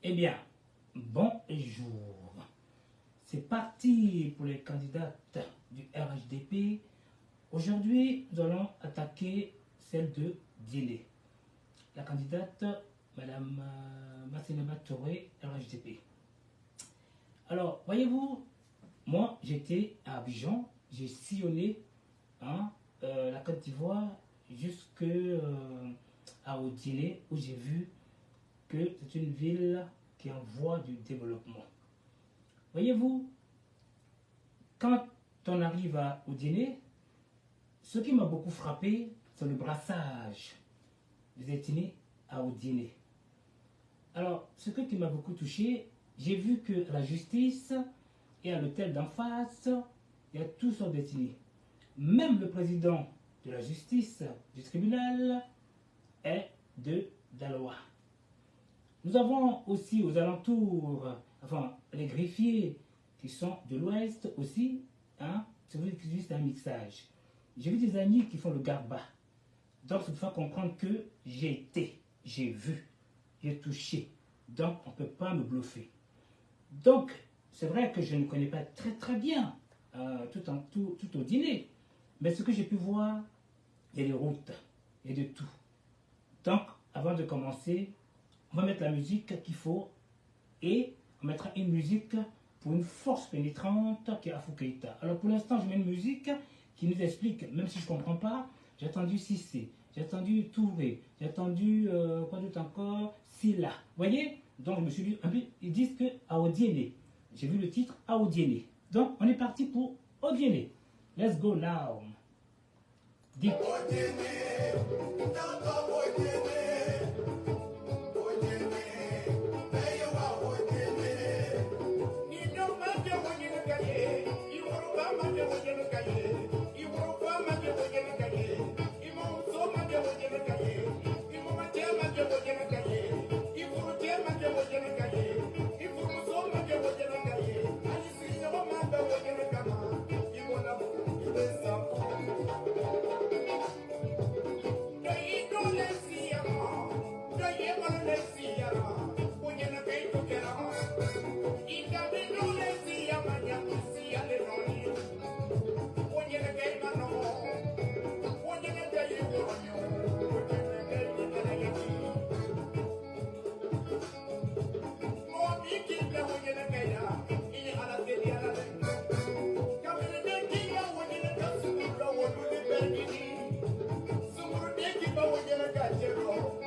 Eh bien, bonjour. C'est parti pour les candidates du RHDP. Aujourd'hui, nous allons attaquer celle de Diéné. La candidate, Madame Massénaba Touré, RHDP. Alors, voyez-vous, moi, j'étais à Abidjan, j'ai sillonné la Côte d'Ivoire jusqu'à Odiné, où j'ai vu que c'est une ville qui est en voie de développement. Voyez-vous, quand on arrive à Odiné, ce qui m'a beaucoup frappé, c'est le brassage des ethnies à Odiné. Alors, ce qui m'a beaucoup touché, j'ai vu que la justice et à l'hôtel d'en face, il y a toutes sortes d'ethnies. Même le président de la justice du tribunal est de Daloa. Nous avons aussi aux alentours, enfin, les greffiers qui sont de l'ouest aussi, c'est juste un mixage. J'ai vu des amis qui font le garba. Donc, il faut comprendre que j'ai été, j'ai vu, j'ai touché. Donc, on ne peut pas me bluffer. Donc, c'est vrai que je ne connais pas très bien tout au dîner. Mais ce que j'ai pu voir, il y a des routes, il y a de tout. Donc, avant de commencer, on va mettre la musique qu'il faut et on mettra une musique pour une force pénétrante qui est Afou Keïta. Alors pour l'instant, je mets une musique qui nous explique, même si je ne comprends pas, j'ai entendu Cissé, j'ai entendu Touré, j'ai entendu, quoi d'autre encore, Silla. Vous voyez? Donc je me suis dit, ils disent que Aodiene. J'ai vu le titre Aodiene. Donc on est parti pour Odiene. Let's go now. Deep.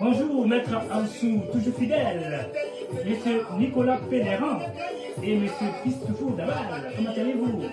Bonjour, Maître Ansou, toujours fidèle, Monsieur Nicolas Pénéran et Monsieur Pistoufou Daval, comment allez-vous?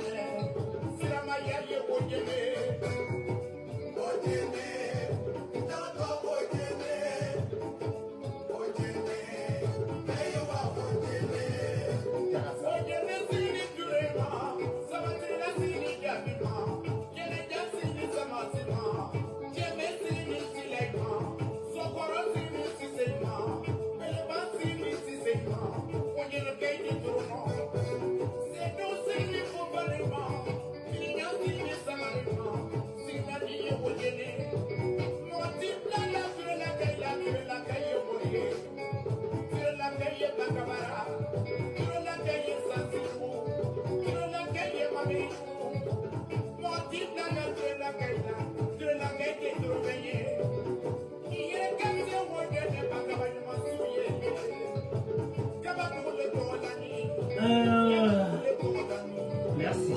Merci.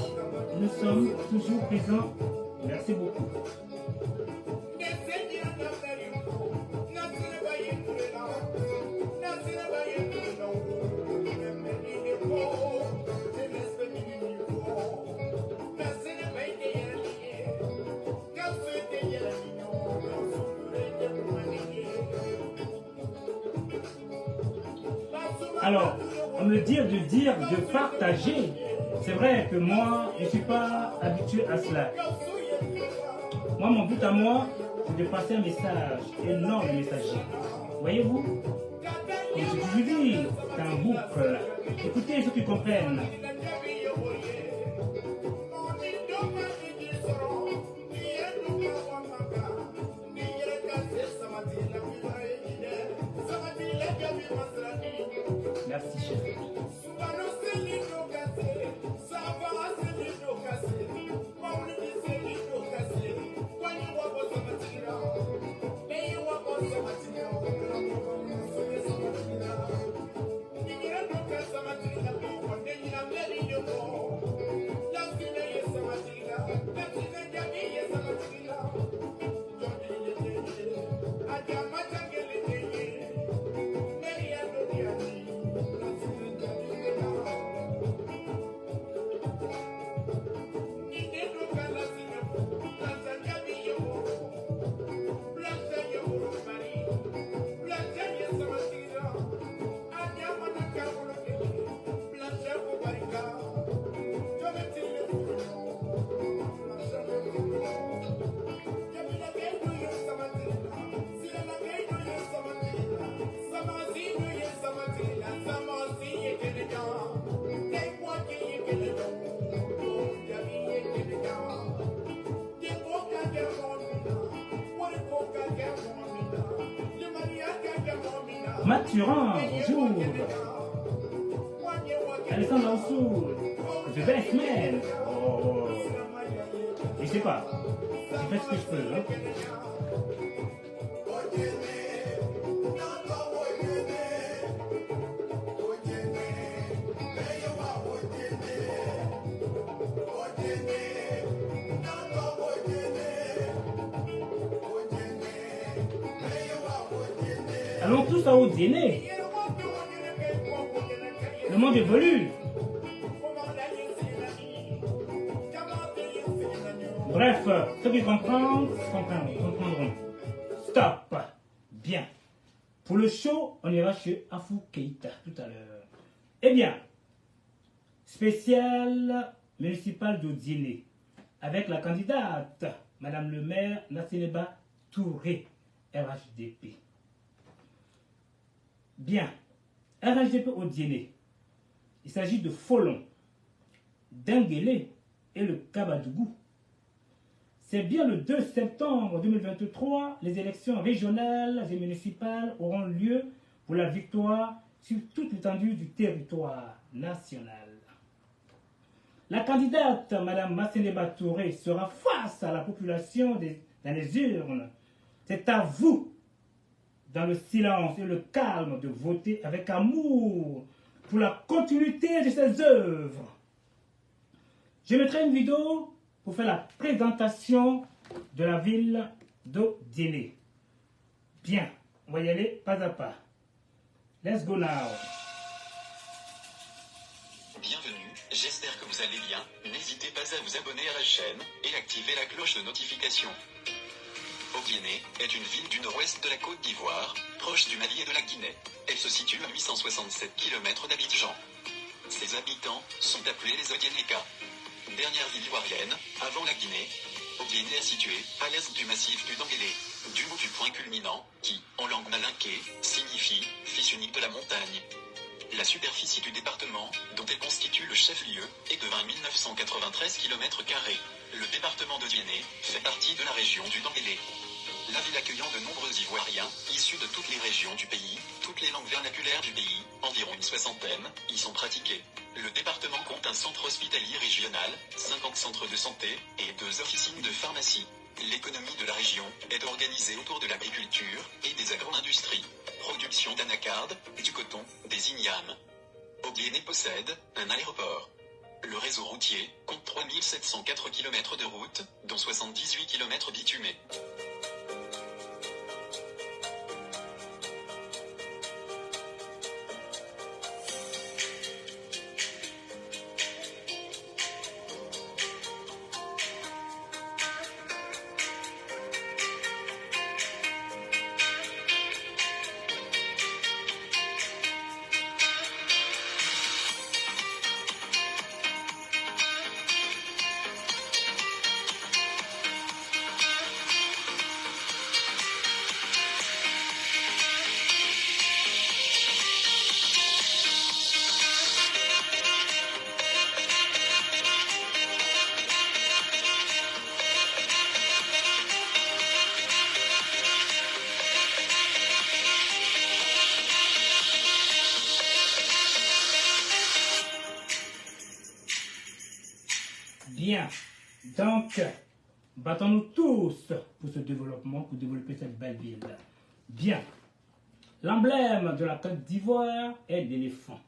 Nous sommes toujours présents. Merci beaucoup. Alors, on me dit de partager. C'est vrai que moi, je ne suis pas habitué à cela. Moi, mon but à moi, c'est de passer un message et non le messager. Voyez-vous? Et ce que je dis, c'est un boucle. Écoutez ceux qui comprennent. Merci, chef. Mathurin, bonjour. Alexandre Lansou, The Best Man. Oh, je sais pas. Je fais ce que je peux. Hein. Allons tous à Odiéné. Le monde évolue. Bref, ceux qui comprendront. Stop. Bien. Pour le show, on ira chez Afou Keïta tout à l'heure. Eh bien, spécial municipal d'Odiéné avec la candidate, Madame le maire Nasseneba Touré, RHDP. Bien, RHDP Odiéné. Il s'agit de Folon, Denguélé et le Kabadougou. C'est bien le 2 septembre 2023, les élections régionales et municipales auront lieu pour la victoire sur toute l'étendue du territoire national. La candidate, Mme Masseneba Touré, sera face à la population dans les urnes. C'est à vous, dans le silence et le calme, de voter avec amour pour la continuité de ses œuvres. Je mettrai une vidéo pour faire la présentation de la ville d'Odiéné. Bien, on va y aller pas à pas. Let's go now. Bienvenue, j'espère que vous allez bien. N'hésitez pas à vous abonner à la chaîne et activer la cloche de notification. Odiéné est une ville du nord-ouest de la Côte d'Ivoire, proche du Mali et de la Guinée. Elle se situe à 867 km d'Abidjan. Ses habitants sont appelés les Odiénékas. Dernière ville ivoirienne, avant la Guinée, Odiéné est située à l'est du massif du Denguélé, du haut du point culminant, qui, en langue malinké, signifie « fils unique de la montagne ». La superficie du département, dont elle constitue le chef-lieu, est de 20 993 km². Le département d'Odiéné fait partie de la région du Denguélé. La ville accueillant de nombreux Ivoiriens, issus de toutes les régions du pays, toutes les langues vernaculaires du pays, environ une soixantaine, y sont pratiquées. Le département compte un centre hospitalier régional, 50 centres de santé, et 2 officines de pharmacie. L'économie de la région est organisée autour de l'agriculture et des agro-industries. Production d'anacarde, du coton, des ignames. Odiéné possède un aéroport. Le réseau routier compte 3704 km de route, dont 78 km bitumés. Bien. Donc, battons-nous tous pour ce développement, pour développer cette belle ville. Bien. L'emblème de la Côte d'Ivoire est l'éléphant.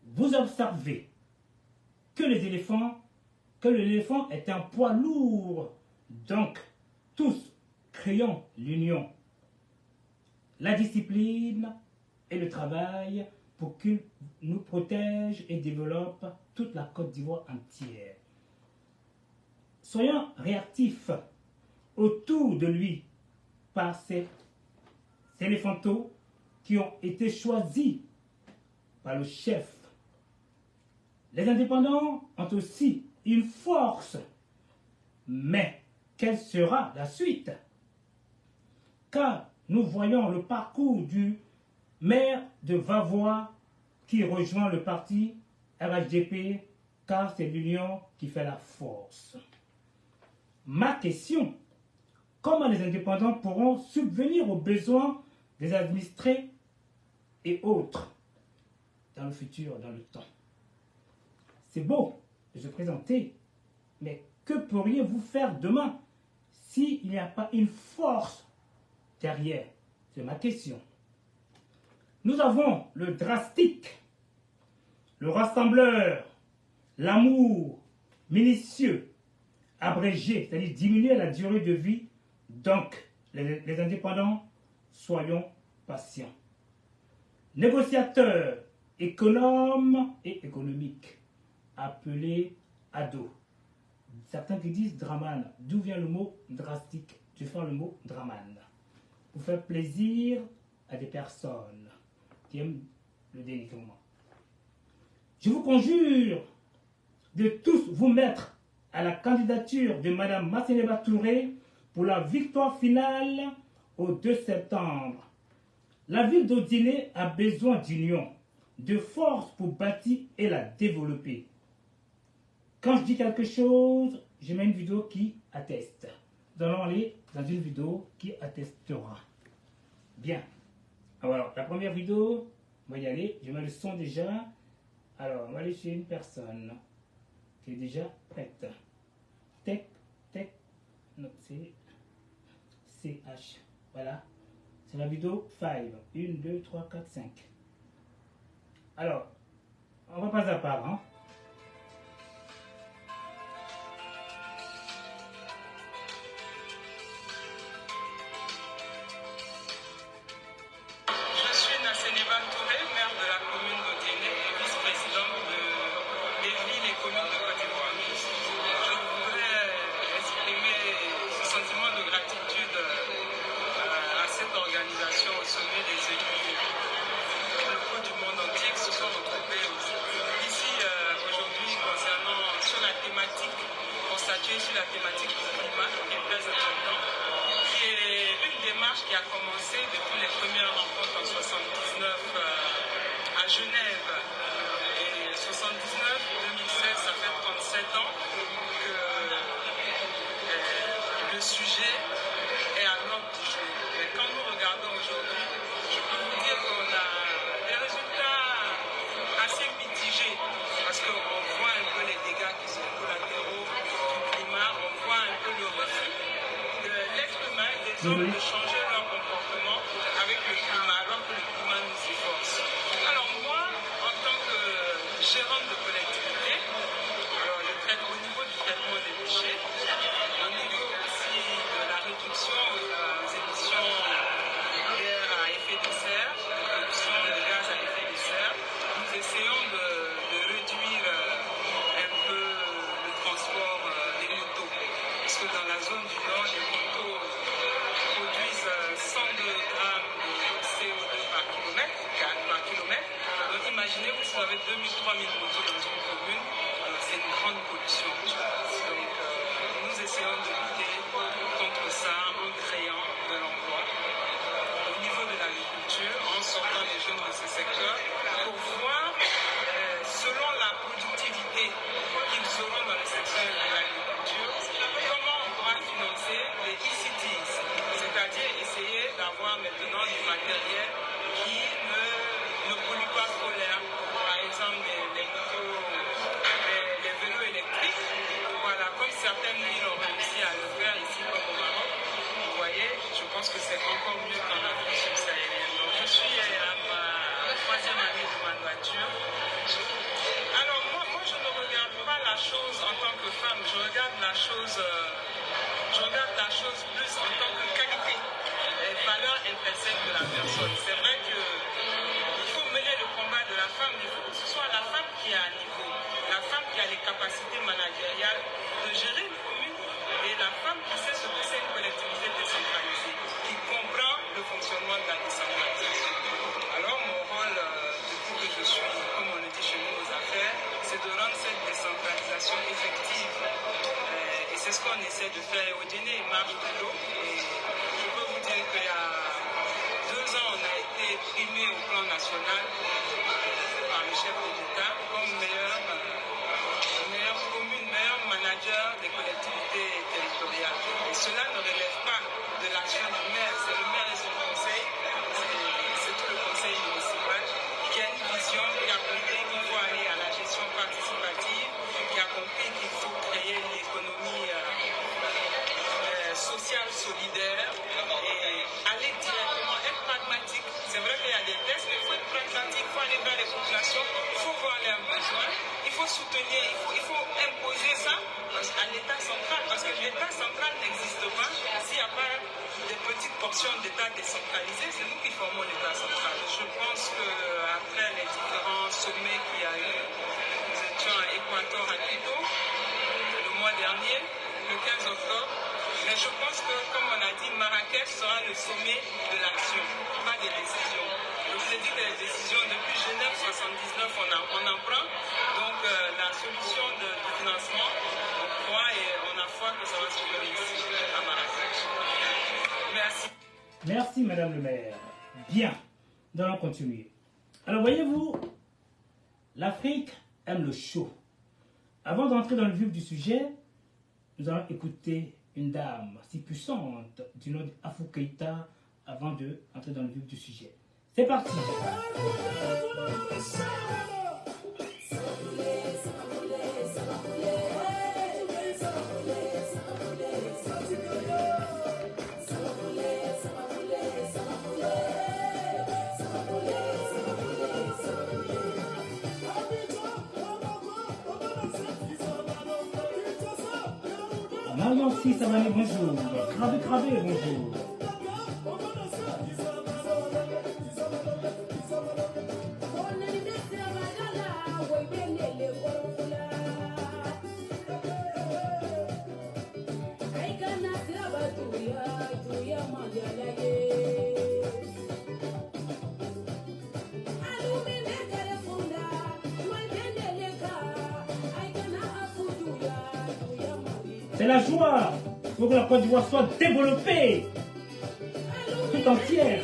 Vous observez que l'éléphant est un poids lourd. Donc, tous créons l'union, la discipline et le travail pour qu'il nous protège et développe toute la Côte d'Ivoire entière. Soyons réactifs autour de lui par ces éléphantaux qui ont été choisis par le chef. Les indépendants ont aussi une force, mais quelle sera la suite? Car nous voyons le parcours du maire de Vavois qui rejoint le parti RHDP, car c'est l'union qui fait la force. Ma question, comment les indépendants pourront subvenir aux besoins des administrés et autres dans le futur, dans le temps? C'est beau de se présenter, mais que pourriez-vous faire demain s'il n'y a pas une force derrière? C'est ma question. Nous avons le drastique, le rassembleur, l'amour, minutieux, abrégé, c'est-à-dire diminuer la durée de vie. Donc, les indépendants, soyons patients. Négociateurs, économes et économiques, appelés ados. Certains qui disent draman. D'où vient le mot drastique? Je fais le mot draman. Pour faire plaisir à des personnes qui aiment le dénigrement. Je vous conjure de tous vous mettre à la candidature de Mme Massénéba Touré pour la victoire finale au 2 septembre. La ville d'Odiné a besoin d'union, de force pour bâtir et la développer. Quand je dis quelque chose, je mets une vidéo qui atteste. Nous allons aller dans une vidéo qui attestera. Bien. Alors, la première vidéo, on va y aller. Je mets le son déjà. Alors, on va aller chez une personne qui est déjà prête. Tech, non, c'est CH. Voilà. C'est la vidéo 5. 1, 2, 3, 4, 5. Alors, on va pas à part, hein. Sur la thématique du climat, qui est très important, qui est une démarche qui a commencé depuis les premières rencontres en 79 à Genève. Et 79-2016, ça fait 37 ans que le sujet est à l'ordre du jour. Mais quand nous regardons aujourd'hui, je peux vous dire qu'on a des résultats assez mitigés, parce qu'on voit un peu les dégâts qui sont collatéraux. On voit un peu le refus de l'être humain, des hommes, de changer leur comportement avec le climat, alors que le climat nous y force. Alors moi, en tant que gérante de collectivité, alors au niveau du traitement des déchets, au niveau aussi de la réduction aux émissions d'air à effet de serre, réduction de gaz à effet de serre, nous essayons de réduire un peu le transport des motos. Parce que dans la zone du Nord, les motos produisent 102 grammes de CO2 par kilomètre. Donc imaginez-vous si vous avez 2000-3000 motos dans une commune, c'est une grande pollution. Donc nous essayons de lutter contre ça en créant de l'emploi. Au niveau de l'agriculture, en sortant les jeunes de ce secteur, pour voir, selon la productivité qu'ils auront dans le secteur de l'agriculture, comment on pourra financer les ECTs, c'est-à-dire essayer d'avoir maintenant du matériel qui ne pollue pas trop l'air. Par exemple, les motos voiture. Alors moi je ne regarde pas la chose en tant que femme, je regarde la chose plus en tant que qualité, et valeur intrinsèque de la personne. C'est vrai qu'il faut mener le combat de la femme, il faut que ce soit la femme qui a un niveau, la femme qui a les capacités managériales de gérer une commune, et la femme qui sait ce que c'est une collectivité décentralisée, qui comprend le fonctionnement de la décentralisation. Alors mon rôle, depuis que je suis, comme on le dit chez nous aux affaires, c'est de rendre cette décentralisation effective. Et c'est ce qu'on essaie de faire. Au dîner, il marche plutôt. Et je peux vous dire qu'il y a 2 ans, on a été primé au plan national par le chef de l'État comme meilleure commune, meilleur manager des collectivités territoriales. Et cela ne relève pas de l'action du maire, c'est le maire et son conseil, c'est tout le conseil municipal qui a une vision, qui a compris qu'il faut aller à la gestion participative, qui a compris qu'il faut créer l'économie sociale solidaire et aller directement, être pragmatique. C'est vrai qu'il y a des tests, mais il faut être pragmatique, il faut aller vers les populations, il faut voir leurs besoins, il faut soutenir, il faut imposer ça à l'État central, parce que l'État central n'existe pas s'il n'y a pas des petites portions d'État décentralisées. C'est nous qui formons l'État central. Je pense qu'après les différents sommets qu'il y a eu, nous étions à Équateur, à Quito, le mois dernier, le 15 octobre. Mais je pense que, comme on a dit, Marrakech sera le sommet de l'action, pas des décisions. Je vous ai dit que les décisions, depuis Genève 79, on en prend. Donc la solution de financement, on croit et on a foi que ça va se faire ici, à Marrakech. Merci. Merci, Madame le maire. Bien, nous allons continuer. Alors, voyez-vous, l'Afrique aime le show. Avant d'entrer dans le vif du sujet, nous allons écouter une dame si puissante du nom d'Afou Keïta avant d'entrer dans le vif du sujet. C'est parti. Marion Si Savani, bonjour. Crabé, bonjour. C'est la joie pour que la Côte d'Ivoire soit développée tout entière.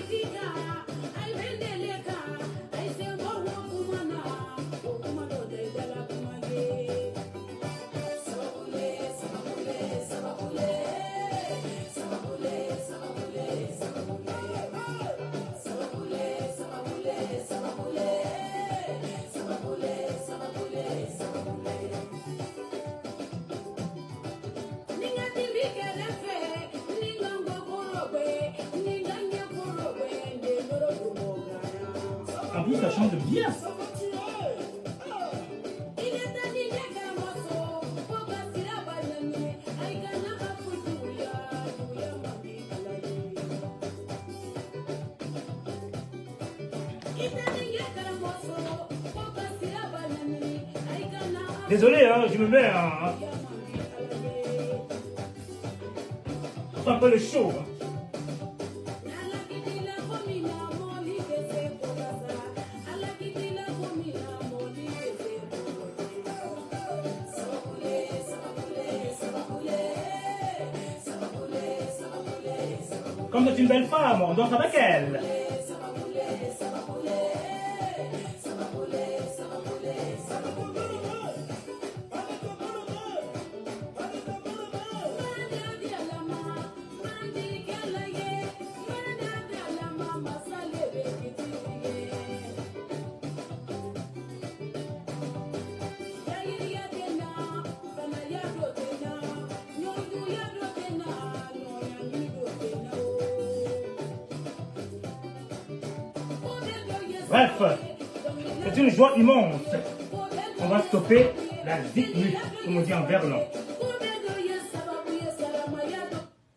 En plus, ça chante bien. Désolé, hein, je me mets à... C'est un peu le show. Hein. Comme c'est une belle femme, on danse avec elle. Bref, C'est une joie immense. On va stopper la zikmu, comme on dit en verlan.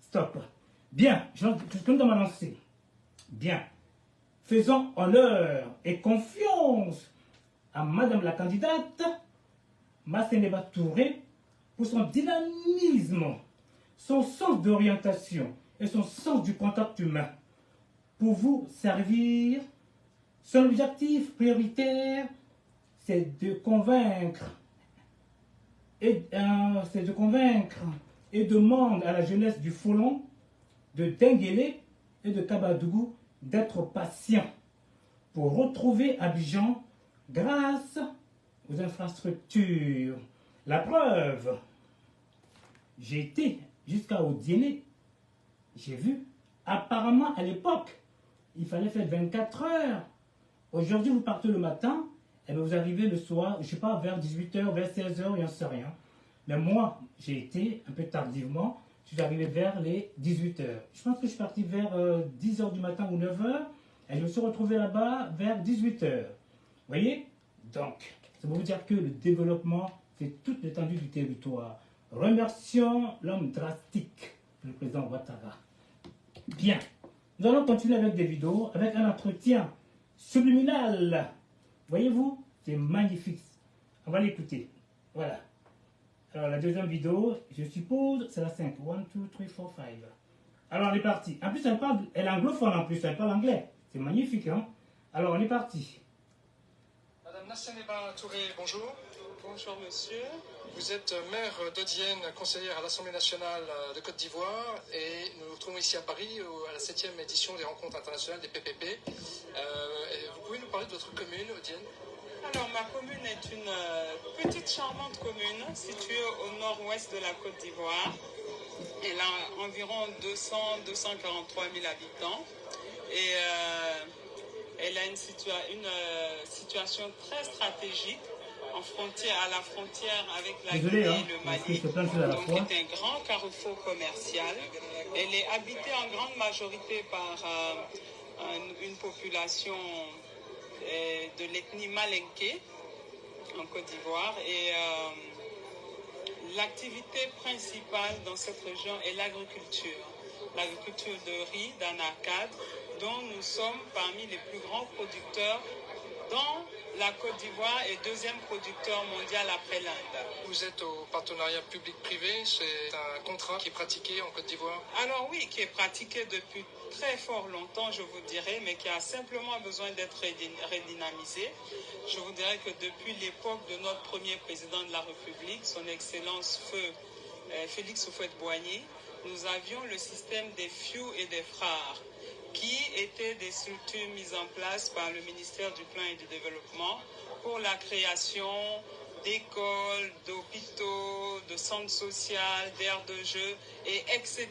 Stop. Bien, je tourne dans ma lancée. Bien. Faisons honneur et confiance à Madame la candidate Massénéba Touré pour son dynamisme, son sens d'orientation et son sens du contact humain pour vous servir. Son objectif prioritaire, c'est de convaincre et demande à la jeunesse du Folon, de Denguélé et de Kabadougou d'être patient pour retrouver Abidjan grâce aux infrastructures. La preuve, j'ai été jusqu'à Odiéné, j'ai vu, apparemment à l'époque, il fallait faire 24 heures. Aujourd'hui, vous partez le matin, et vous arrivez le soir, je ne sais pas, vers 18h, vers 16h, il n'en sait rien. Mais moi, j'ai été un peu tardivement, je suis arrivé vers les 18h. Je pense que je suis parti vers 10h du matin ou 9h, et je me suis retrouvé là-bas vers 18h. Vous voyez? Donc, ça veut vous dire que le développement, c'est toute l'étendue du territoire. Remercions l'homme drastique, le président Ouattara. Bien, nous allons continuer avec des vidéos, avec un entretien subliminal. Voyez-vous, c'est magnifique. On va l'écouter. Voilà. Alors, la deuxième vidéo, je suppose, c'est la 5. 1, 2, 3, 4, 5. Alors, on est parti. En plus, elle est anglophone en plus, elle parle anglais. C'est magnifique, hein? Alors, on est parti. Madame Massénéba Touré, bonjour. Bonjour, monsieur. Vous êtes maire d'Odienne, conseillère à l'Assemblée nationale de Côte d'Ivoire, et nous nous trouvons ici à Paris à la 7e édition des rencontres internationales des PPP. Vous pouvez nous parler de votre commune, Odienne? Alors, ma commune est une petite charmante commune située au nord-ouest de la Côte d'Ivoire. Elle a environ 243 000 habitants et elle a une situation très stratégique à la frontière avec la Guinée et le Mali, donc c'est un grand carrefour commercial. Elle est habitée en grande majorité par une population de l'ethnie malinké en Côte d'Ivoire, et l'activité principale dans cette région est l'agriculture de riz, d'anacade, dont nous sommes parmi les plus grands producteurs dans la Côte d'Ivoire et deuxième producteur mondial après l'Inde. Vous êtes au partenariat public-privé, c'est un contrat qui est pratiqué en Côte d'Ivoire? Alors oui, qui est pratiqué depuis très fort longtemps, je vous dirais, mais qui a simplement besoin d'être redynamisé. Je vous dirais que depuis l'époque de notre premier président de la République, son Excellence Feu Félix Houphouët-Boigny, nous avions le système des FIU et des FRAR, qui étaient des structures mises en place par le ministère du Plan et du Développement pour la création d'écoles, d'hôpitaux, de centres sociaux, d'aires de jeu, et etc.,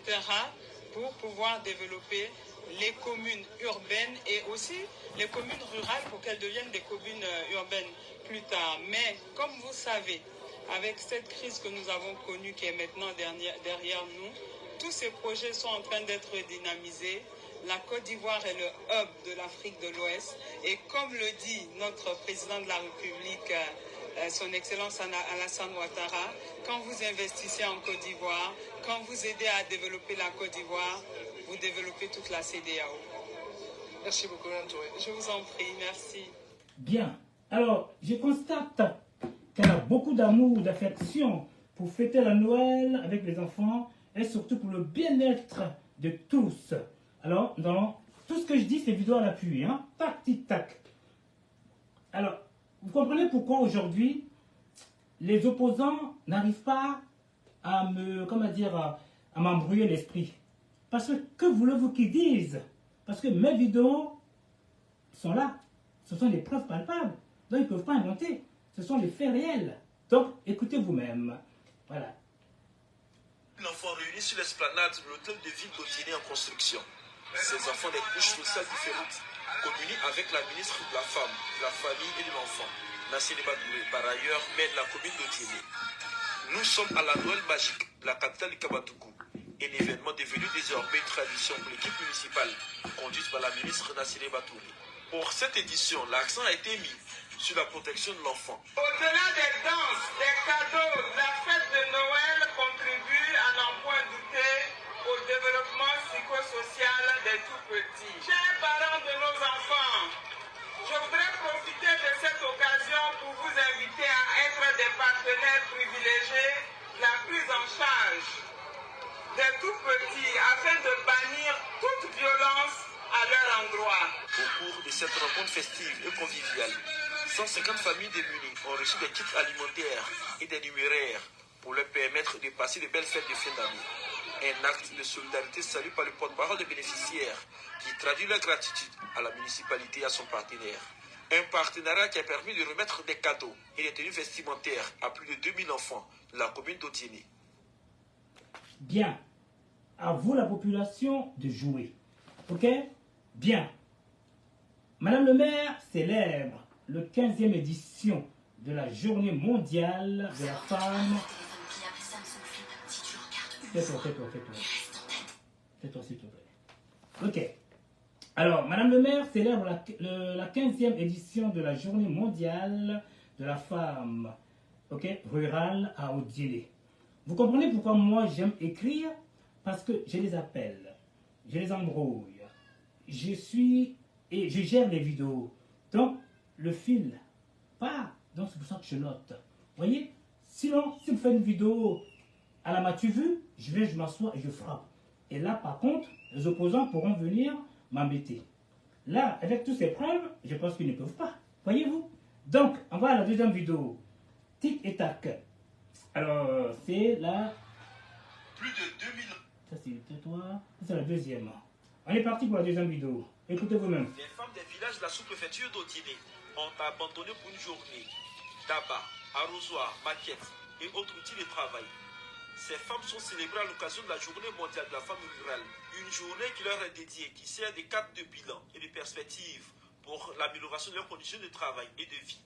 pour pouvoir développer les communes urbaines et aussi les communes rurales pour qu'elles deviennent des communes urbaines plus tard. Mais comme vous savez, avec cette crise que nous avons connue qui est maintenant derrière nous, tous ces projets sont en train d'être dynamisés. La Côte d'Ivoire est le hub de l'Afrique de l'Ouest, et comme le dit notre président de la République, son Excellence Alassane Ouattara, quand vous investissez en Côte d'Ivoire, quand vous aidez à développer la Côte d'Ivoire, vous développez toute la CEDEAO. Merci beaucoup, Mme Touré. Je vous en prie, merci. Bien. Alors, je constate qu'elle a beaucoup d'amour, d'affection pour fêter la Noël avec les enfants et surtout pour le bien-être de tous. Alors, dans tout ce que je dis, c'est vidéo à l'appui, hein? Tac, tic, tac. Alors, vous comprenez pourquoi aujourd'hui, les opposants n'arrivent pas à m'embrouiller l'esprit. Parce que voulez-vous qu'ils disent? Parce que mes vidéos sont là. Ce sont des preuves palpables. Donc, ils ne peuvent pas inventer. Ce sont les faits réels. Donc, écoutez vous-même. Voilà. L'enfant réuni sur l'esplanade de l'hôtel de ville d'Odiéné en construction. Ces enfants des couches sociales différentes communient avec la ministre de la Femme, de la Famille et de l'Enfant, Massénéba Touré, par ailleurs maire de la commune d'Odiéné. Nous sommes à la Noël magique de la capitale du Kabadougou, un événement devenu désormais une tradition pour l'équipe municipale conduite par la ministre Massénéba Touré. Pour cette édition, l'accent a été mis sur la protection de l'enfant. Au-delà des danses, des cadeaux, la fête de Noël contribue à n'en point douter au développement psychosocial des tout-petits. Chers parents de nos enfants, je voudrais profiter de cette occasion pour vous inviter à être des partenaires privilégiés de la prise en charge des tout-petits afin de bannir toute violence à leur endroit. Au cours de cette rencontre festive et conviviale, 150 familles démunies ont reçu des kits alimentaires et des numéraires pour leur permettre de passer de belles fêtes de fin d'année. Un acte de solidarité salué par le porte-parole des bénéficiaires qui traduit leur gratitude à la municipalité et à son partenaire. Un partenariat qui a permis de remettre des cadeaux et des tenues vestimentaires à plus de 2000 enfants de la commune d'Odiéné. Bien. À vous, la population, de jouer. Ok? Bien. Madame le maire célèbre le 15e édition de la Journée mondiale de la femme. Fais-toi. Fais-toi, s'il te plaît. Ok. Alors, Madame le maire célèbre la 15e édition de la Journée mondiale de la femme, ok, rurale à Odiéné. Vous comprenez pourquoi moi j'aime écrire? Parce que je les appelle, je les embrouille, je gère les vidéos. Donc, le fil part. Donc, c'est pour ça que je note. Vous voyez? Sinon, si vous faites une vidéo à la m'as-tu vu, je m'assois et je frappe. Et là, par contre, les opposants pourront venir m'embêter. Là, avec toutes ces preuves, je pense qu'ils ne peuvent pas. Voyez-vous? Donc, on va à la deuxième vidéo. Tic et tac. Alors, c'est la... Plus de 2000... Ça, c'est toi. C'est la deuxième. On est parti pour la deuxième vidéo. Écoutez vous-même. Les femmes des villages de la sous-préfecture d'Odiéné ont abandonné pour une journée tabac, arrosoir, maquettes et autres outils de travail. Ces femmes sont célébrées à l'occasion de la Journée mondiale de la femme rurale. Une journée qui leur est dédiée, qui sert de cadre de bilan et de perspective pour l'amélioration de leurs conditions de travail et de vie.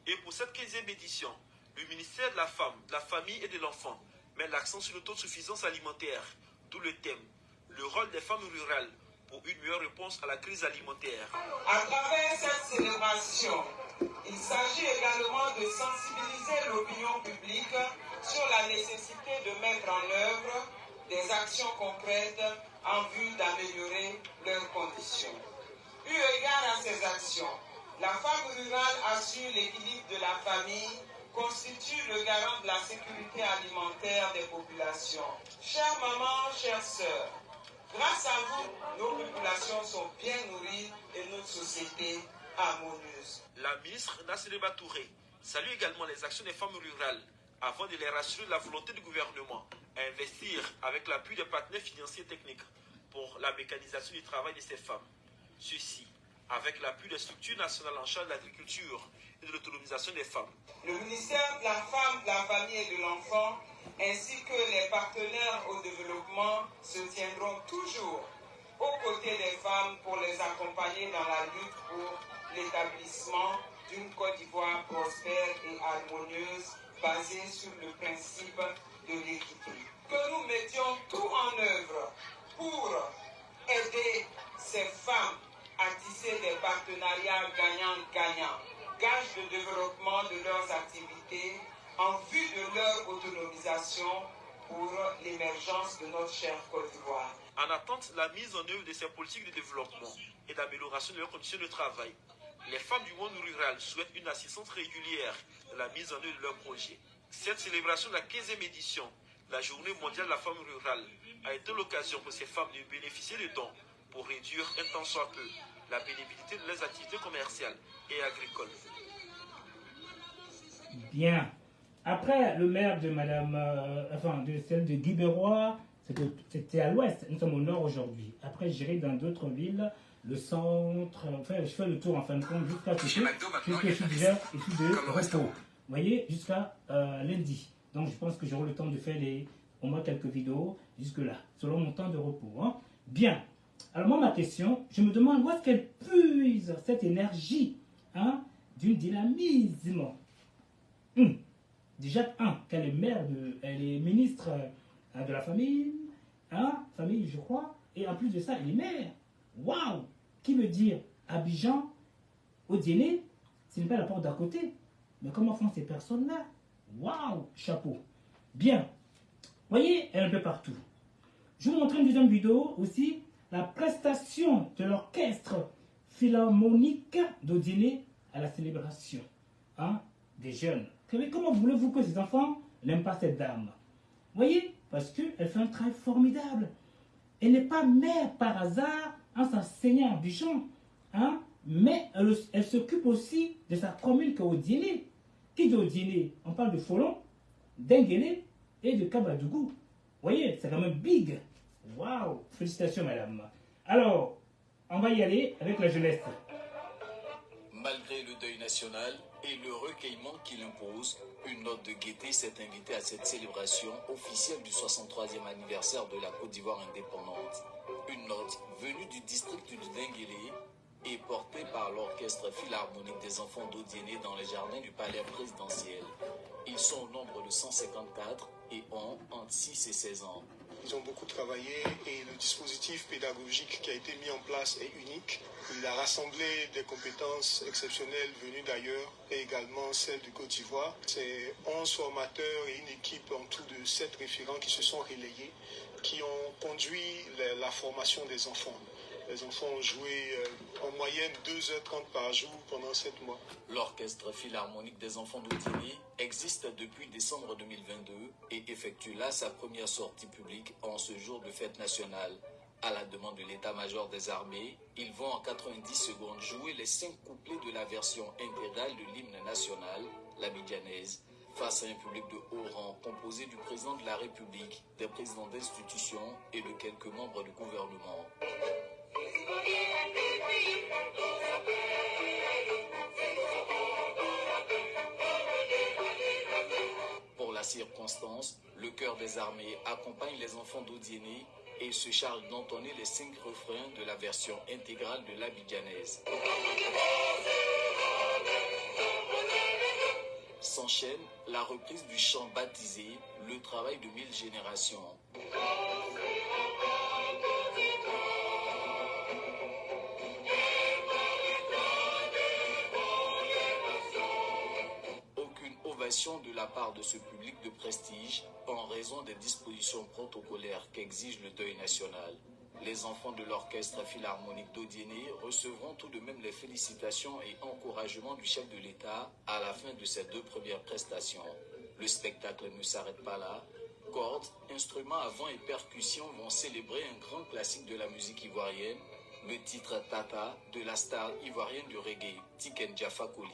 Et pour cette 15e édition, le ministère de la Femme, de la Famille et de l'Enfant met l'accent sur l'autosuffisance alimentaire, d'où le thème, le rôle des femmes rurales pour une meilleure réponse à la crise alimentaire. À travers cette célébration, il s'agit également de sensibiliser l'opinion publique sur la nécessité de mettre en œuvre des actions concrètes en vue d'améliorer leurs conditions. Eu égard à ces actions, la femme rurale assure l'équilibre de la famille, constitue le garant de la sécurité alimentaire des populations. Chères mamans, chères sœurs, grâce à vous, nos populations sont bien nourries et notre société harmonieuse. La ministre Nassereba Touré salue également les actions des femmes rurales avant de les rassurer de la volonté du gouvernement à investir avec l'appui des partenaires financiers et techniques pour la mécanisation du travail de ces femmes. Ceci avec l'appui des structures nationales en charge de l'agriculture et de l'autonomisation des femmes. Le ministère de la Femme, de la Famille et de l'Enfant, ainsi que les partenaires au développement, se tiendront toujours aux côtés des femmes pour les accompagner dans la lutte pour l'établissement d'une Côte d'Ivoire prospère et harmonieuse basée sur le principe de l'équité. Que nous mettions tout en œuvre pour aider ces femmes à tisser des partenariats gagnant-gagnant, gage de développement de leurs activités en vue de leur autonomisation pour l'émergence de notre chère Côte d'Ivoire. En attente de la mise en œuvre de ces politiques de développement et d'amélioration de leurs conditions de travail, les femmes du monde rural souhaitent une assistance régulière dans la mise en œuvre de leurs projets. Cette célébration de la 15e édition, la Journée mondiale de la femme rurale, a été l'occasion pour ces femmes de bénéficier de dons pour réduire un tant soit peu la pénibilité de leurs activités commerciales et agricoles. Bien. Après le maire de de celle de Guibérois, c'était à l'ouest, nous sommes au nord aujourd'hui. Après, j'irai dans d'autres villes, le centre, enfin, je fais le tour en fin de compte jusqu'à ce que je suis déjà ici de repos. Vous voyez, jusqu'à lundi. Donc, je pense que j'aurai le temps de faire au moins quelques vidéos jusque-là, selon mon temps de repos. Hein. Bien. Alors, moi, ma question, je me demande où est-ce qu'elle puise cette énergie du dynamisme. Déjà, qu'elle est maire, elle est ministre de la famille, famille, je crois, et en plus de ça, elle est maire. Waouh! Qui veut dire Abidjan, Odiéné, ce n'est pas la porte d'à côté. Mais comment font ces personnes-là? Waouh, chapeau. Bien. Voyez, elle est un peu partout. Je vous montre une deuxième vidéo aussi, la prestation de l'orchestre philharmonique d'Odiné à la célébration des jeunes. Comment voulez-vous que ces enfants n'aiment pas cette dame? Voyez, parce qu'elle fait un travail formidable. Elle n'est pas mère par hasard en s'enseignant du chant, mais elle s'occupe aussi de sa commune qu'au Odiné. Qui dit Odiné? On parle de Folon, d'Enguélé et de Kabadougou. Voyez, c'est quand même big. Waouh, félicitations madame. Alors, on va y aller avec la jeunesse. Malgré le deuil national et le recueillement qu'il impose, une note de gaieté s'est invitée à cette célébration officielle du 63e anniversaire de la Côte d'Ivoire indépendante. Une note venue du district du Denguélé et portée par l'orchestre philharmonique des enfants d'Odiéné dans les jardins du palais présidentiel. Ils sont au nombre de 154 et ont entre 6 et 16 ans. Ils ont beaucoup travaillé et le dispositif pédagogique qui a été mis en place est unique. Il a rassemblé des compétences exceptionnelles venues d'ailleurs et également celles du Côte d'Ivoire. C'est 11 formateurs et une équipe en tout de 7 référents qui se sont relayés, qui ont conduit la formation des enfants. Les enfants ont joué en moyenne 2h30 par jour pendant 7 mois. L'orchestre philharmonique des enfants d'Odiné existe depuis décembre 2022 et effectue là sa première sortie publique en ce jour de fête nationale. À la demande de l'état-major des armées, ils vont en 90 secondes jouer les 5 couplets de la version intégrale de l'hymne national, l'abidjanaise, face à un public de haut rang composé du président de la République, des présidents d'institutions et de quelques membres du gouvernement. Pour la circonstance, le chœur des armées accompagne les enfants d'Odiéné et se charge d'entonner les 5 refrains de la version intégrale de l'abidjanaise. S'enchaîne la reprise du chant baptisé, le travail de 1000 générations. De la part de ce public de prestige en raison des dispositions protocolaires qu'exige le deuil national. Les enfants de l'orchestre philharmonique d'Odiéné recevront tout de même les félicitations et encouragements du chef de l'État à la fin de ces 2 premières prestations. Le spectacle ne s'arrête pas là. Cordes, instruments à vent et percussions vont célébrer un grand classique de la musique ivoirienne, le titre Tata de la star ivoirienne du reggae, Tiken Jah Fakoly.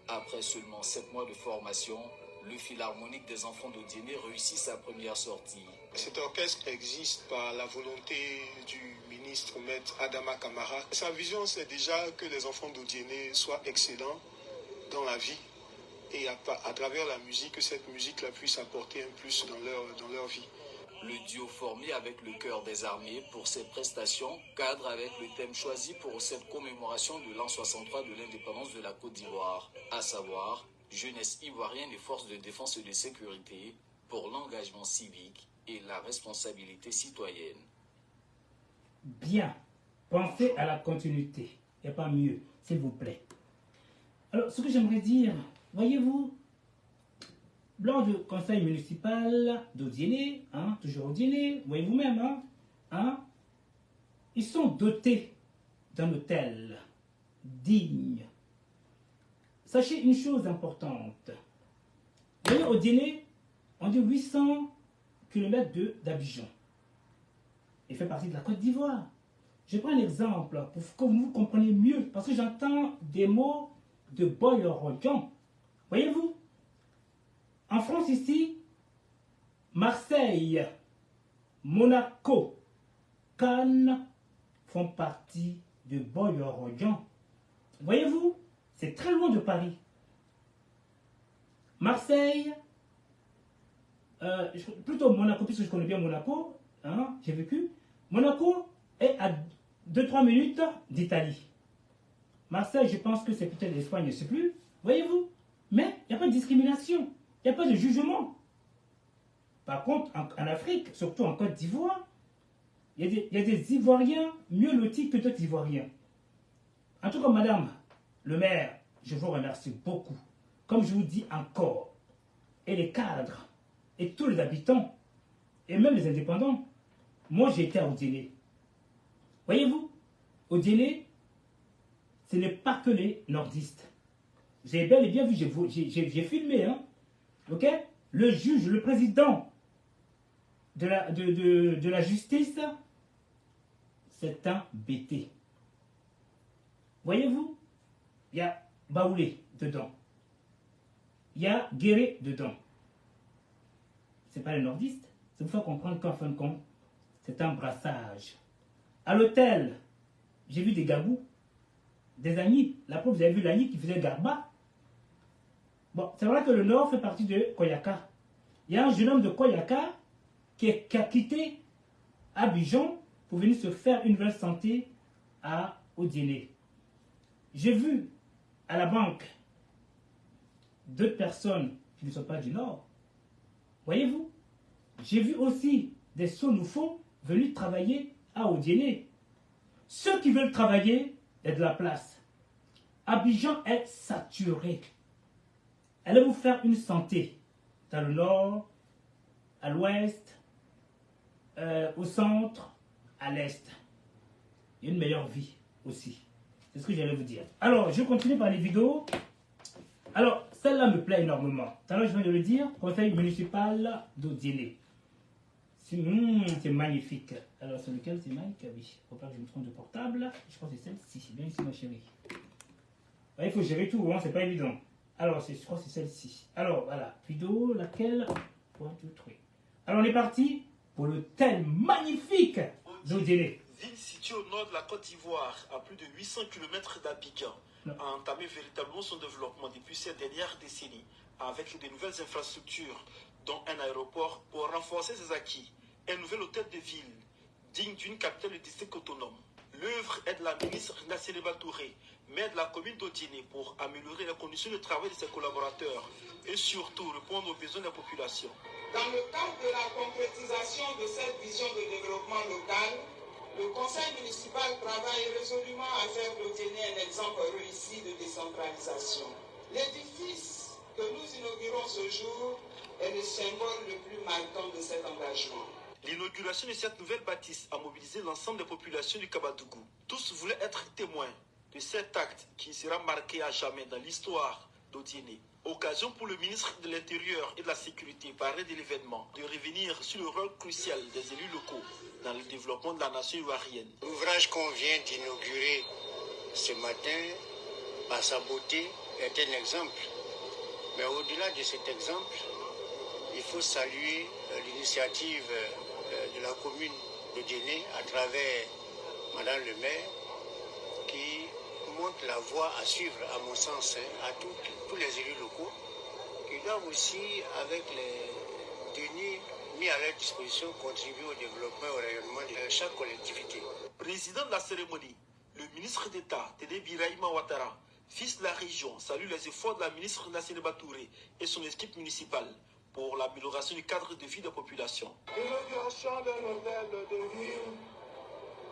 Après seulement 7 mois de formation, le Philharmonique des enfants d'Odiéné réussit sa première sortie. Cet orchestre existe par la volonté du ministre maître Adama Kamara. Sa vision, c'est déjà que les enfants d'Odiéné soient excellents dans la vie et à travers la musique, que cette musique-là puisse apporter un plus dans leur vie. Le duo formé avec le chœur des armées pour ces prestations cadre avec le thème choisi pour cette commémoration de l'an 63 de l'indépendance de la Côte d'Ivoire, à savoir jeunesse ivoirienne et forces de défense et de sécurité pour l'engagement civique et la responsabilité citoyenne. Bien, pensez à la continuité, et pas mieux, s'il vous plaît. Alors, ce que j'aimerais dire, voyez-vous, lors du conseil municipal d'Odiéné, toujours Odiéné, voyez vous-même, ils sont dotés d'un hôtel digne. Sachez une chose importante. Vous voyez, Odiéné, on dit 800 km d'Abidjan. Il fait partie de la Côte d'Ivoire. Je prends un exemple pour que vous compreniez mieux, parce que j'entends des mots de Boy-Rodjan. Voyez-vous, en France ici, Marseille, Monaco, Cannes font partie de Boy-Rodjan. Voyez-vous, c'est très loin de Paris. Marseille, plutôt Monaco, puisque je connais bien Monaco, hein, j'ai vécu. Monaco est à 2-3 minutes d'Italie. Marseille, je pense que c'est peut-être l'Espagne, je ne sais plus. Voyez-vous? Mais il n'y a pas de discrimination, il n'y a pas de jugement. Par contre, en Afrique, surtout en Côte d'Ivoire, il y a des Ivoiriens mieux lotis que d'autres Ivoiriens. En tout cas, madame le maire, je vous remercie beaucoup. Comme je vous dis encore, et les cadres, et tous les habitants, et même les indépendants, moi j'ai été à Odiéné. Voyez-vous, Odiéné, ce n'est pas que les nordistes. J'ai bel et bien vu, j'ai filmé, hein, ok? Le juge, le président de la justice, c'est un BT. Voyez-vous, il y a Baoulé dedans. Il y a Guéré dedans. Ce n'est pas les nordistes. C'est pour ça comprendre qu'en fin de compte, c'est un brassage. À l'hôtel, j'ai vu des gabous, des amis. La preuve, vous avez vu l'ami qui faisait garba. Bon, c'est vrai que le nord fait partie de Koyaka. Il y a un jeune homme de Koyaka qui a quitté Abidjan pour venir se faire une nouvelle santé à Odiéné. J'ai vu à la banque d'autres personnes qui ne sont pas du Nord. Voyez-vous? J'ai vu aussi des Sonoufos venus travailler à Odiéné. Ceux qui veulent travailler, il y a de la place. Abidjan est saturé. Allez vous faire une santé dans le Nord, à l'Ouest, au centre, à l'Est. Il y a une meilleure vie aussi. C'est ce que j'allais vous dire. Alors, je continue par les vidéos. Alors, celle-là me plaît énormément. Tout à l'heure, je viens de le dire, conseil municipal d'Odiéné. C'est magnifique. Alors, c'est lequel? C'est Mike? Oui. Il ne faut pas que je me trompe de portable. Je crois que c'est celle-ci. C'est bien ici, ma chérie. Ouais, il faut gérer tout, hein, c'est pas évident. Alors, je crois que c'est celle-ci. Alors, voilà. Vidéo, laquelle? 1, 2, 3. Alors, on est parti pour le thème magnifique d'Odiéné. Ville située au nord de la Côte d'Ivoire, à plus de 800 km d'Abidjan, a entamé véritablement son développement depuis ces dernières décennies, avec de nouvelles infrastructures, dont un aéroport pour renforcer ses acquis, un nouvel hôtel de ville, digne d'une capitale de district autonome. L'œuvre est de la ministre Nassénéba Touré, maire de la commune d'Odiéné, pour améliorer les conditions de travail de ses collaborateurs et surtout répondre aux besoins de la population. Dans le cadre de la concrétisation de cette vision de développement local, le conseil municipal travaille résolument à faire d'Odiéné un exemple réussi de décentralisation. L'édifice que nous inaugurons ce jour est le symbole le plus marquant de cet engagement. L'inauguration de cette nouvelle bâtisse a mobilisé l'ensemble des populations du Kabadougou. Tous voulaient être témoins de cet acte qui sera marqué à jamais dans l'histoire d'Odiéné. Occasion pour le ministre de l'Intérieur et de la Sécurité, parler de l'événement, de revenir sur le rôle crucial des élus locaux dans le développement de la nation ivoirienne. L'ouvrage qu'on vient d'inaugurer ce matin, par sa beauté, est un exemple. Mais au-delà de cet exemple, il faut saluer l'initiative de la commune d'Odiéné à travers Madame le maire qui montre la voie à suivre, à mon sens, à tous les élus locaux qui doivent aussi, avec les deniers mis à leur disposition, contribuer au développement et au rayonnement de chaque collectivité. Président de la cérémonie, le ministre d'État, Tédé Birahima Ouattara, fils de la région, salue les efforts de la ministre Nassénéba Touré et son équipe municipale pour l'amélioration du cadre de vie des populations. L'inauguration d'un hôtel de ville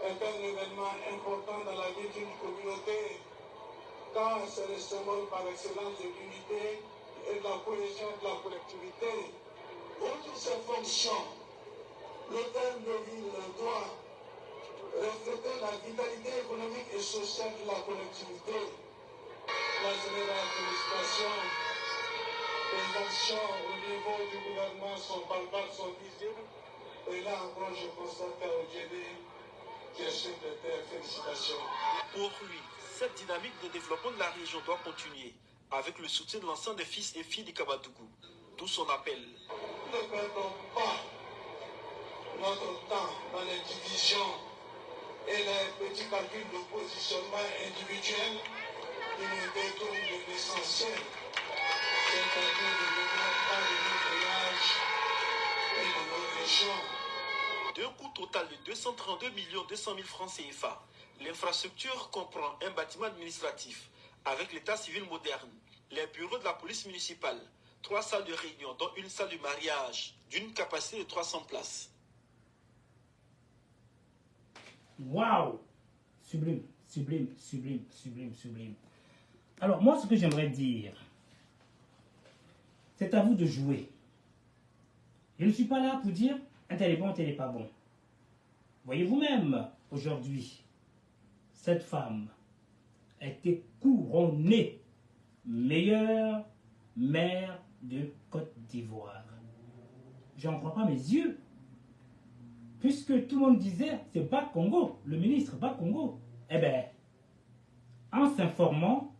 est un événement important dans la vie d'une communauté, car c'est le symbole par excellence de l'unité et de la cohésion de la collectivité. Pour toutes ses fonctions, l'hôtel de ville doit refléter la vitalité économique et sociale de la collectivité. La générale félicitation, les actions au niveau du gouvernement sont palpables, sont visibles. Et là encore, je constate qu'à Odiéné, j'ai chef de terre, félicitations. Pour lui, cette dynamique de développement de la région doit continuer avec le soutien de l'ensemble des fils et filles du Kabadougou. D'où son appel. Ne perdons pas notre temps dans les divisions et les petits calculs de positionnement individuel qui nous détournent de l'essentiel. C'est-à-dire de développement de notre village région. D'un coût total de 232 200 000 francs CFA, l'infrastructure comprend un bâtiment administratif avec l'état civil moderne, les bureaux de la police municipale, 3 salles de réunion, dont une salle de mariage d'une capacité de 300 places. Waouh! Sublime, sublime, sublime, sublime, sublime. Alors, moi, ce que j'aimerais dire, c'est à vous de jouer. Je ne suis pas là pour dire un tel est bon, un tel n'est pas bon. Voyez vous-même, aujourd'hui, cette femme a été couronnée meilleure maire de Côte d'Ivoire. Je n'en crois pas mes yeux. Puisque tout le monde disait, c'est Bas Congo, le ministre Bas Congo. Eh bien, en s'informant,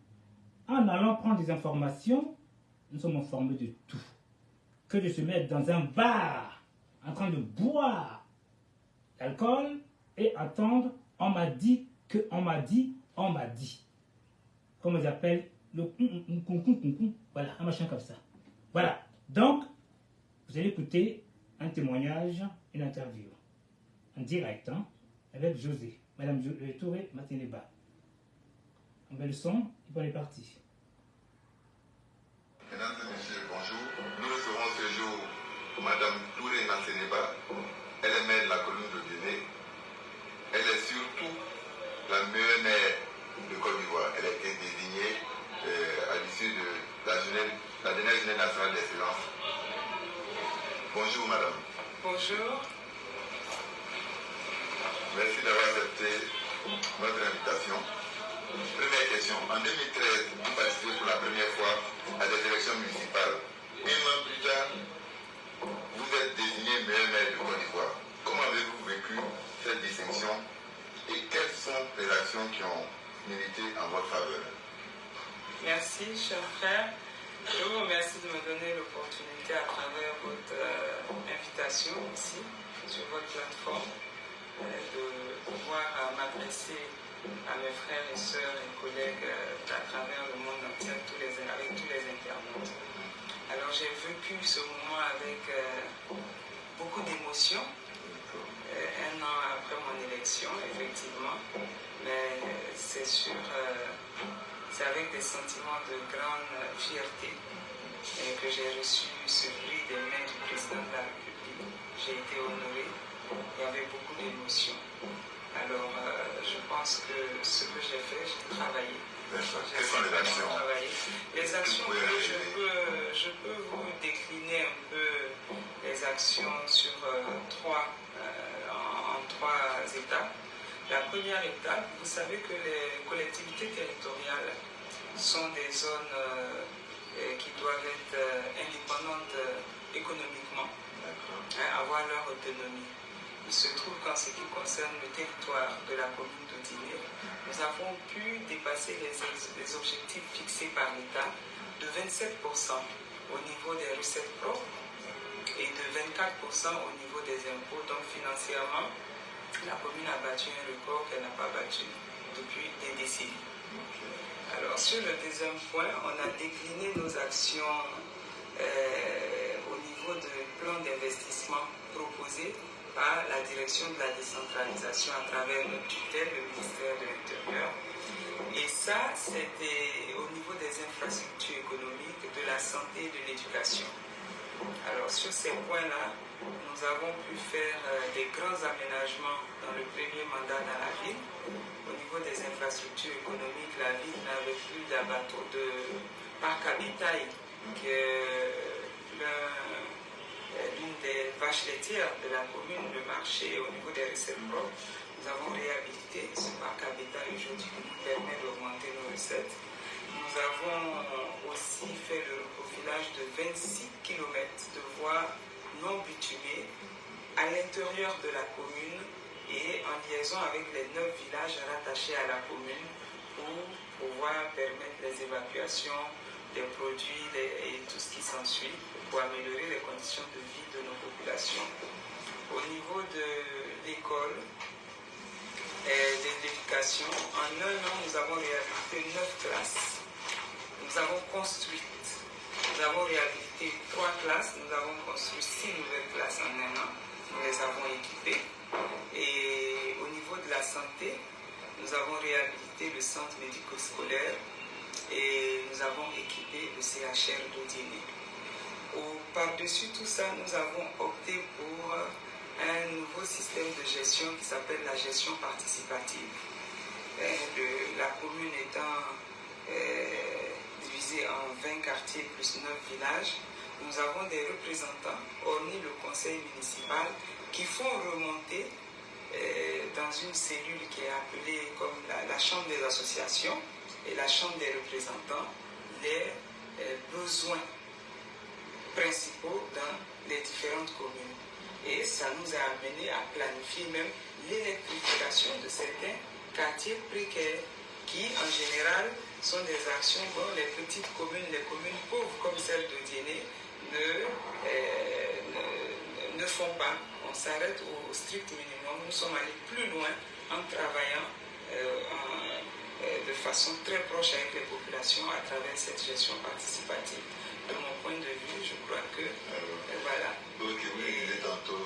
en allant prendre des informations, nous sommes informés de tout. Que de se mettre dans un bar, en train de boire l'alcool et attendre, on m'a dit, que on m'a dit, on m'a dit. Comme ils appellent le voilà, un machin comme ça. Voilà. Donc, vous allez écouter un témoignage, une interview. En direct, hein, avec José, Madame Touré Mateneba. On met le son, et puis on est parti. Mesdames et messieurs, bonjour. Nous recevons ce jour Madame Touré Mateneba. Elle est maire de la commune de Guinée. Elle est surtout la meilleure maire de Côte d'Ivoire. Elle a été désignée à l'issue de la dernière journée nationale d'excellence. Bonjour Madame. Bonjour. Merci d'avoir accepté notre invitation. Première question. En 2013, vous participez pour la première fois à des élections municipales. Un an plus tard, vous êtes désigné meilleur maire de Côte d'Ivoire. Comment avez-vous vécu cette distinction et quelles sont les actions qui ont milité en votre faveur? Merci, cher frère. Je vous remercie de me donner l'opportunité à travers votre invitation ici, sur votre plateforme, de pouvoir m'adresser à mes frères et sœurs et collègues à travers le monde entier, avec tous les internautes. Alors j'ai vécu ce moment avec beaucoup d'émotion, un an après mon élection, effectivement, mais c'est sûr, c'est avec des sentiments de grande fierté que j'ai reçu ce prix des mains du président de la République. J'ai été honoré. Il y avait beaucoup d'émotions. Alors, je pense que ce que j'ai fait, j'ai travaillé. Quelles sont les actions? Les actions que je peux vous décliner un peu les actions sur en trois étapes. La première étape, vous savez que les collectivités territoriales sont des zones qui doivent être indépendantes économiquement, avoir leur autonomie. Il se trouve qu'en ce qui concerne le territoire de la commune de Guinée, nous avons pu dépasser les objectifs fixés par l'État de 27% au niveau des recettes propres et de 24% au niveau des impôts. Donc financièrement, la commune a battu un record qu'elle n'a pas battu depuis des décennies. Alors sur le deuxième point, on a décliné nos actions au niveau du plan d'investissement proposé par la direction de la décentralisation à travers notre tutelle, le ministère de l'Intérieur. Et ça, c'était au niveau des infrastructures économiques, de la santé et de l'éducation. Alors sur ces points-là, nous avons pu faire des grands aménagements dans le premier mandat dans la ville. Au niveau des infrastructures économiques, la ville n'avait plus d'abattoir de parc à bétail que l'une des vaches laitières de la commune, le marché au niveau des recettes propres. Nous avons réhabilité ce parc à bétail aujourd'hui qui nous permet d'augmenter nos recettes. Nous avons aussi fait le reprofilage de 26 km de voies non bitumées à l'intérieur de la commune et en liaison avec les 9 villages rattachés à la commune pour pouvoir permettre les évacuations des produits et tout ce qui s'ensuit pour améliorer les conditions de vie de nos populations. Au niveau de l'école et de l'éducation, en un an, nous avons réhabilité 9 classes. Nous avons réhabilité 3 classes, nous avons construit 6 nouvelles classes en un an. nous les avons équipés. Et au niveau de la santé, nous avons réhabilité le centre médico-scolaire et nous avons équipé le CHR d'Odiéné. Par-dessus tout ça, nous avons opté pour un nouveau système de gestion qui s'appelle la gestion participative. La commune étant divisée en 20 quartiers plus 9 villages, nous avons des représentants, hormis le conseil municipal, qui font remonter dans une cellule qui est appelée comme la chambre des associations et la chambre des représentants, les besoins principaux dans les différentes communes. Et ça nous a amené à planifier même l'électrification de certains quartiers précaires qui, en général, sont des actions dont les petites communes, les communes pauvres comme celle de Diéné, ne font pas. On s'arrête au strict minimum. Nous sommes allés plus loin en travaillant de façon très proche avec les populations à travers cette gestion participative. De mon point de vue, je crois que voilà. Donc, vous disiez tantôt,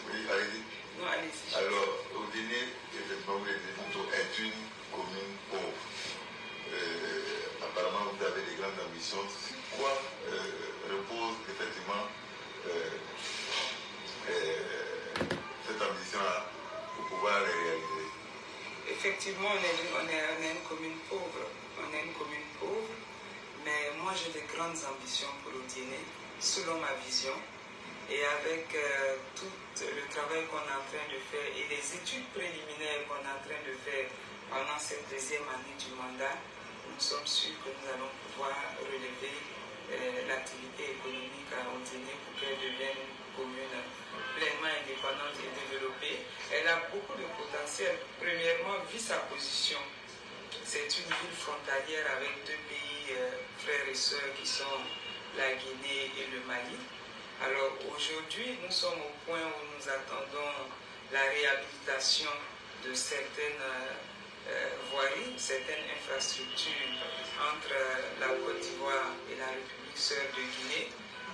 oui, allez-y. Non, allez-y. Alors, Odiéné, effectivement, vous le disiez tantôt, est une commune pauvre. Apparemment, vous avez des grandes ambitions. Sur quoi repose effectivement cette ambition-là pour pouvoir les réaliser? Effectivement, on est une commune pauvre. On est une commune pauvre. Mais moi, j'ai de grandes ambitions pour Odiéné, selon ma vision. Et avec tout le travail qu'on est en train de faire et les études préliminaires qu'on est en train de faire pendant cette deuxième année du mandat, nous sommes sûrs que nous allons pouvoir relever l'activité économique à Odiéné pour qu'elle devienne une commune pleinement indépendante et développée. Elle a beaucoup de potentiel. Premièrement, vu sa position, c'est une ville frontalière avec deux pays frères et sœurs qui sont la Guinée et le Mali. Alors aujourd'hui, nous sommes au point où nous attendons la réhabilitation de certaines voiries, certaines infrastructures entre la Côte d'Ivoire et la République sœur de Guinée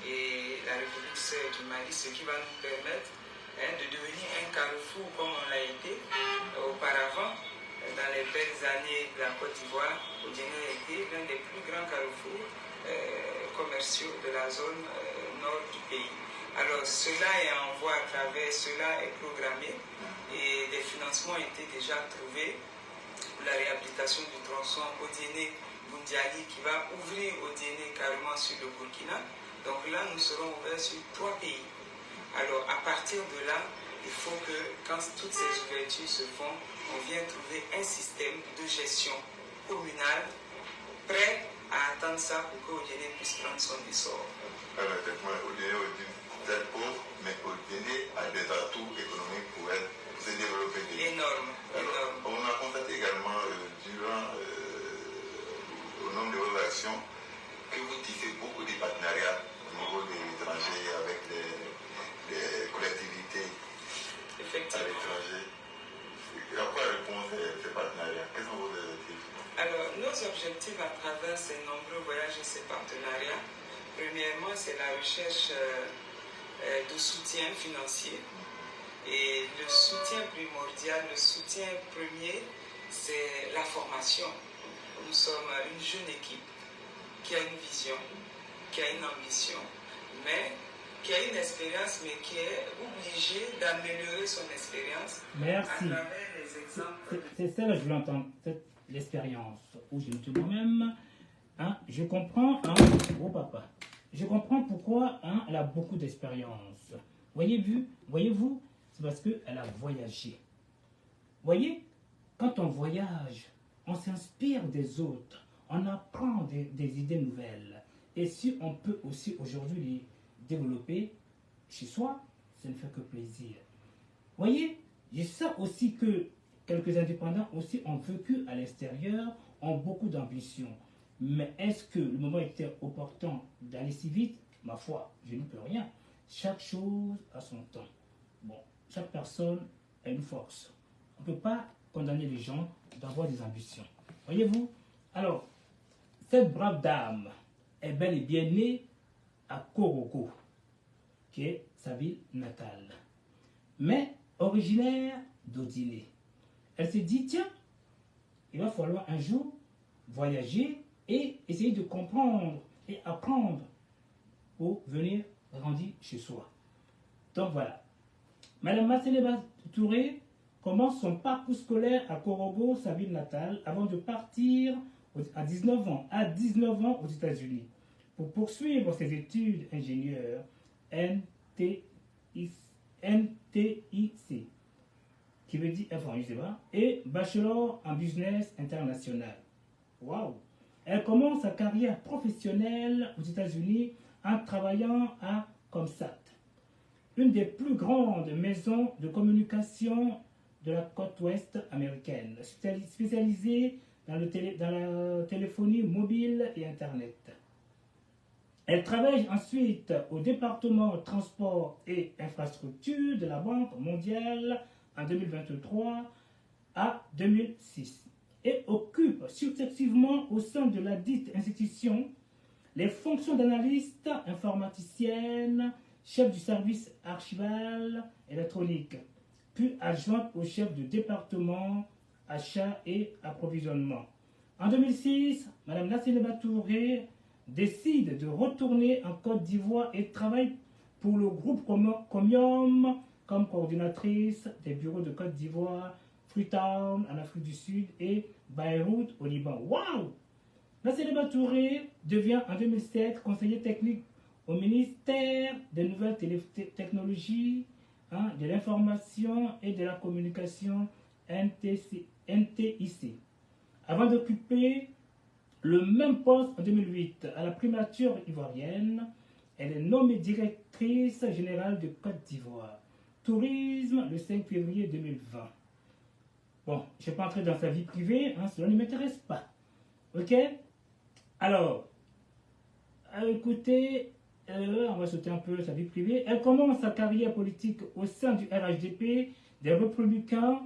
et la République sœur du Mali, ce qui va nous permettre de devenir un carrefour comme on l'a été auparavant. Dans les belles années de la Côte d'Ivoire, Odiéné a été l'un des plus grands carrefours commerciaux de la zone nord du pays. Alors cela est en voie à travers, cela est programmé et des financements ont été déjà trouvés pour la réhabilitation du tronçon Odiéné-Boundiali qui va ouvrir Odiéné carrément sur le Burkina. Donc là, nous serons ouverts sur 3 pays. Alors à partir de là, il faut que quand toutes ces ouvertures se font, on vient trouver un système de gestion communale prêt à attendre ça pour que Odiéné puisse prendre son essor. Alors, effectivement, Odiéné est une telle pauvre, mais Odiéné a des atouts économiques pour elle se développer. Énorme, énorme. On a constaté également durant au nombre de vos actions que vous tissez beaucoup de partenariats au niveau des étrangers avec des collectivités à l'étranger. À quoi répondent ces partenariats? Quels sont vos objectifs? Alors, nos objectifs à travers ces nombreux voyages et ces partenariats, premièrement, c'est la recherche de soutien financier. Et le soutien primordial, le soutien premier, c'est la formation. Nous sommes une jeune équipe qui a une vision, qui a une ambition, mais qui a une expérience, mais qui est obligée d'améliorer son expérience. Merci. À travers les exemples. C'est ça que je voulais entendre, l'expérience où je me dis moi-même, hein, je comprends, hein, oh papa, je comprends pourquoi hein, elle a beaucoup d'expérience. Voyez-vous, c'est parce qu'elle a voyagé. Voyez, quand on voyage, on s'inspire des autres, on apprend des idées nouvelles. Et si on peut aussi aujourd'hui les développer chez soi, ça ne fait que plaisir. Voyez, je sais aussi que quelques indépendants aussi ont vécu à l'extérieur, ont beaucoup d'ambition. Mais est-ce que le moment était opportun d'aller si vite? Ma foi, je n'y peux rien. Chaque chose a son temps. Bon, chaque personne a une force. On ne peut pas condamner les gens d'avoir des ambitions. Voyez-vous? Alors, cette brave dame est bel et bien née à Koroko, qui est sa ville natale. mais originaire d'Odiné. Elle s'est dit, tiens, il va falloir un jour voyager et essayer de comprendre et apprendre pour venir grandir chez soi. Donc voilà. Madame Masséléba Touré commence son parcours scolaire à Korogo, sa ville natale, avant de partir à 19 ans aux États-Unis pour poursuivre ses études ingénieurs NTIC, qui veut dire, enfin, je sais pas, et bachelor en business international. Waouh! Elle commence sa carrière professionnelle aux États-Unis en travaillant à Comsat, une des plus grandes maisons de communication de la côte ouest américaine, spécialisée dans la téléphonie mobile et Internet. Elle travaille ensuite au département transport et infrastructure de la Banque mondiale en 2023 à 2006 et occupe successivement au sein de la dite institution les fonctions d'analyste informaticienne, chef du service archival électronique, puis adjointe au chef de département achat et approvisionnement. En 2006, Mme Nasséléba Touré décide de retourner en Côte d'Ivoire et travaille pour le groupe Comium comme coordinatrice des bureaux de Côte d'Ivoire, Freetown en Afrique du Sud et Beyrouth au Liban. Waouh! Nasséléba Touré devient en 2007 conseiller technique au ministère des Nouvelles Technologies, de l'Information et de la Communication NTIC, avant d'occuper le même poste en 2008 à la primature ivoirienne. Elle est nommée directrice générale de Côte d'Ivoire Tourisme le 5 février 2020. Bon, je ne vais pas entrer dans sa vie privée, cela ne m'intéresse pas. Ok? Alors, écoutez, on va sauter un peu sa vie privée. Elle commence sa carrière politique au sein du RHDP, des Républicains,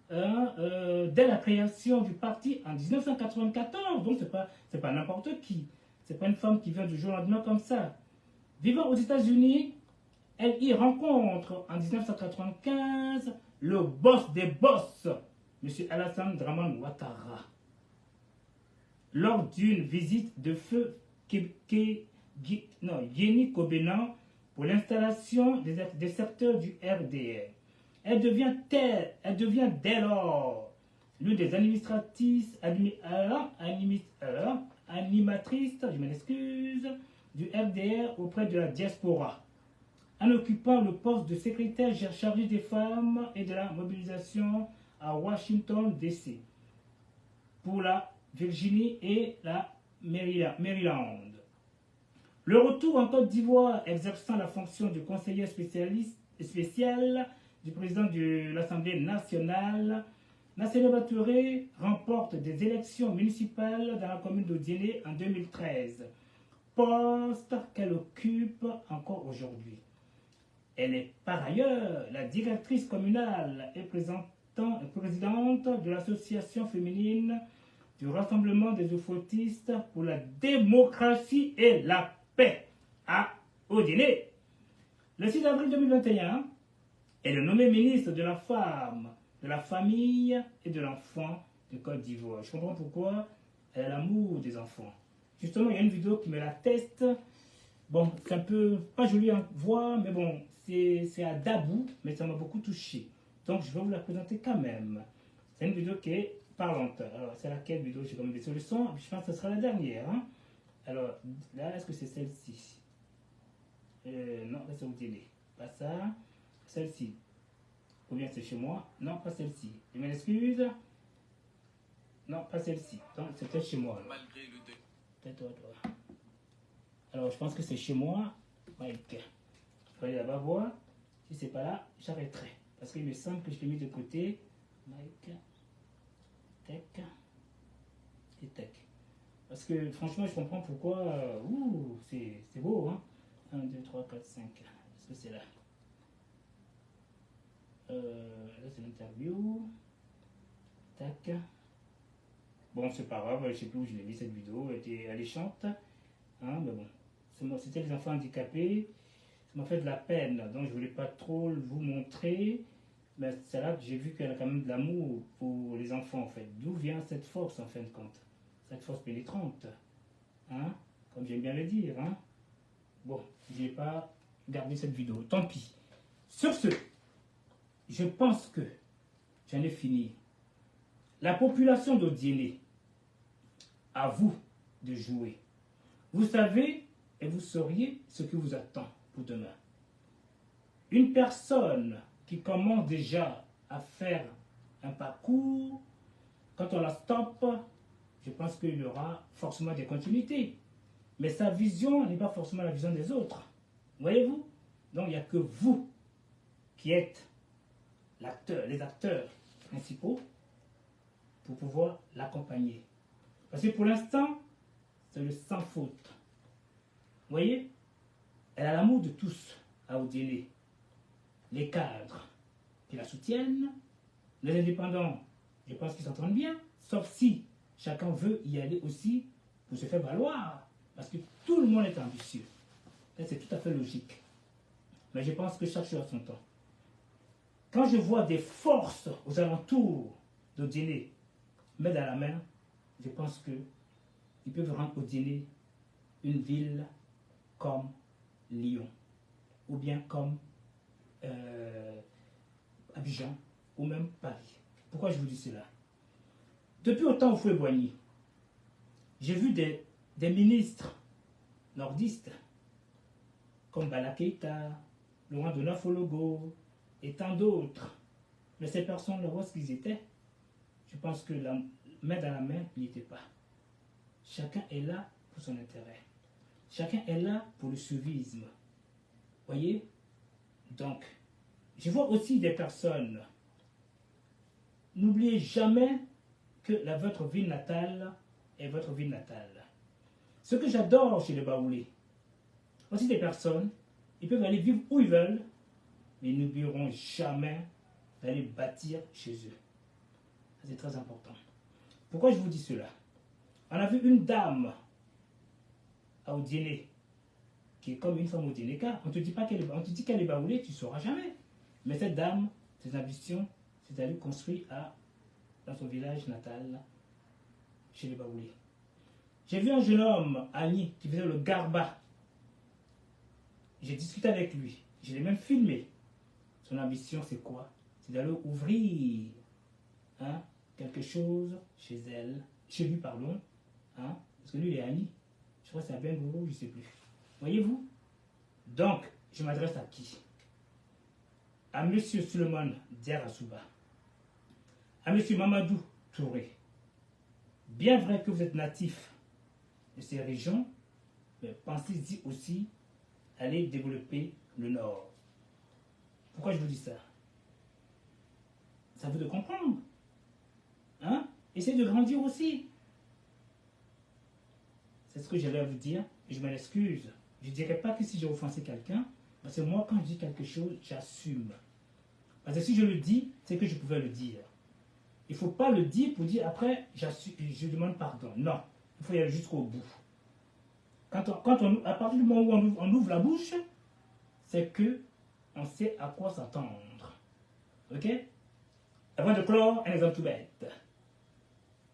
dès la création du parti en 1994. Donc, c'est pas n'importe qui. C'est pas une femme qui vient du jour au lendemain comme ça. Vivant aux États-Unis, elle y rencontre en 1995 le boss des boss, M. Alassane Dramane Ouattara, lors d'une visite de feu Yéni Kobena pour l'installation des secteurs du RDR. Elle devient dès lors l'une des animatrices, je m'excuse, du RDR auprès de la diaspora, en occupant le poste de secrétaire chargé des femmes et de la mobilisation à Washington, D.C. pour la Virginie et la Maryland. Le retour en Côte d'Ivoire exerçant la fonction de conseiller spécial du président de l'Assemblée nationale, Nasséléba Touré remporte des élections municipales dans la commune d'Odiné en 2013, poste qu'elle occupe encore aujourd'hui. Elle est par ailleurs la directrice communale et présidente de l'association féminine du Rassemblement des Euphotistes pour la démocratie et la paix à Odiné. Le 6 avril 2021, elle est nommée ministre de la Femme, de la Famille et de l'Enfant de Côte d'Ivoire. Je comprends pourquoi elle a l'amour des enfants. Justement, il y a une vidéo qui me l'atteste. Bon, c'est un peu pas joli à voir, mais bon, c'est à Dabou, mais ça m'a beaucoup touché. Donc, je vais vous la présenter quand même. C'est une vidéo qui est parlante. Alors, c'est laquelle vidéo? J'ai comme des solutions. Je pense que ce sera la dernière. Alors, là, est-ce que c'est celle-ci? Non, là, c'est Odiné. Pas ça. Celle-ci. Ou bien c'est chez moi? Non, pas celle-ci. Je m'excuse. Non, pas celle-ci. Donc, c'est peut-être chez moi. Malgré le deuil. Peut-être toi. Alors, je pense que c'est chez moi. Mike. Je vais aller là-bas voir. Si c'est pas là, j'arrêterai. Parce qu'il me semble que je l'ai mis de côté. Mike. Tech. Et tech. Parce que franchement, je comprends pourquoi. C'est beau, hein. 1, 2, 3, 4, 5. Est-ce que c'est là? Là, c'est l'interview. Tac. Bon, c'est pas grave, je sais plus où je l'ai mis cette vidéo. Elle était alléchante. Mais bon, c'était les enfants handicapés. Ça m'a fait de la peine, donc je ne voulais pas trop vous montrer. Mais c'est là que j'ai vu qu'elle a quand même de l'amour pour les enfants, en fait. D'où vient cette force, en fin de compte? Cette force pénétrante. Hein? Comme j'aime bien le dire. Hein? Bon, je n'ai pas gardé cette vidéo. Tant pis. Sur ce, je pense que j'en ai fini. La population d'Odiéné, à vous de jouer. Vous savez et vous sauriez ce qui vous attend pour demain. Une personne qui commence déjà à faire un parcours, quand on la stoppe, je pense qu'il y aura forcément des continuités. Mais sa vision n'est pas forcément la vision des autres. Voyez-vous? Donc il n'y a que vous qui êtes l'acteur, les acteurs principaux pour pouvoir l'accompagner. Parce que pour l'instant, c'est le sans faute. Vous voyez? Elle a l'amour de tous à Odiéné. Les cadres qui la soutiennent, les indépendants, je pense qu'ils s'entendent bien, sauf si chacun veut y aller aussi pour se faire valoir. Parce que tout le monde est ambitieux. C'est tout à fait logique. Mais je pense que chaque chose a son temps. Quand je vois des forces aux alentours d'Odiéné, main dans la main, je pense qu'ils peuvent rendre Odiéné une ville comme Lyon, ou bien comme Abidjan, ou même Paris. Pourquoi je vous dis cela? Depuis autant au Fouet-Boigny, j'ai vu des ministres nordistes, comme Bala Keïta, Laurent Donafologo, et tant d'autres. Mais ces personnes-là, où est-ce qu'ils étaient? Je pense que la main dans la main n'y était pas. Chacun est là pour son intérêt. Chacun est là pour le suivisme. Voyez? Donc, je vois aussi des personnes. N'oubliez jamais que votre ville natale est votre ville natale. Ce que j'adore chez les Baoulés, aussi des personnes, ils peuvent aller vivre où ils veulent, mais ils n'oublieront jamais d'aller bâtir chez eux. C'est très important. Pourquoi je vous dis cela? On a vu une dame à Odiéné, qui est comme une femme Odiénéka. On te dit qu'elle est Baoulée, tu ne sauras jamais. Mais cette dame, ses ambitions, c'est d'aller construire dans son village natal, chez les Baoulés. J'ai vu un jeune homme, Annie, qui faisait le garba. J'ai discuté avec lui. Je l'ai même filmé. Son ambition, c'est quoi? C'est d'aller ouvrir quelque chose chez lui, pardon. Parce que lui, il est Annie. Je crois que c'est à Bengourou, je ne sais plus. Voyez-vous? Donc, je m'adresse à qui? À M. Suleiman Diarra-Souba. À M. Mamadou Touré. Bien vrai que vous êtes natif de ces régions, mais pensez-y aussi à aller développer le Nord. Pourquoi je vous dis ça? Ça vous de comprendre. Essayez de grandir aussi. C'est ce que j'allais vous dire, et je m'en excuse. Je ne dirais pas que si j'ai offensé quelqu'un, parce que moi, quand je dis quelque chose, j'assume. Parce que si je le dis, c'est que je pouvais le dire. Il ne faut pas le dire pour dire après, je demande pardon. Non, il faut y aller jusqu'au bout. À partir du moment où on ouvre la bouche, c'est que on sait à quoi s'attendre. Ok? Avant de clore, un exemple tout bête.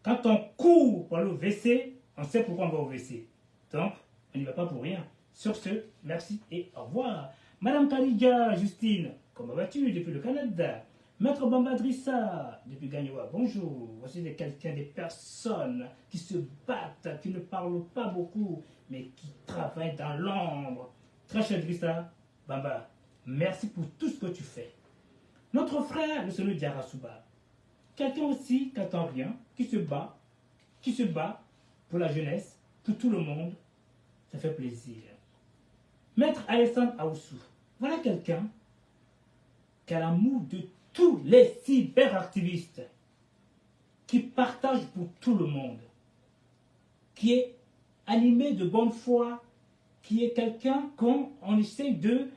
Quand on court pour aller au WC, on sait pourquoi on va au WC. Donc, on n'y va pas pour rien. Sur ce, merci et au revoir. Madame Kalidja Justine, comment vas-tu depuis le Canada? Maître Bambadrissa, depuis Gagnoua, bonjour. Voici des personnes qui se battent, qui ne parlent pas beaucoup, mais qui travaillent dans l'ombre. Très cher Drissa, Bamba, merci pour tout ce que tu fais. Notre frère, le Seigneur Diarra-Souba, quelqu'un aussi qui n'attend rien, qui se bat pour la jeunesse, pour tout le monde, ça fait plaisir. Maître Alessandre Aoussou, voilà quelqu'un qui a l'amour de tous les cyberactivistes, qui partage pour tout le monde, qui est animé de bonne foi, qui est quelqu'un qu'on essaie de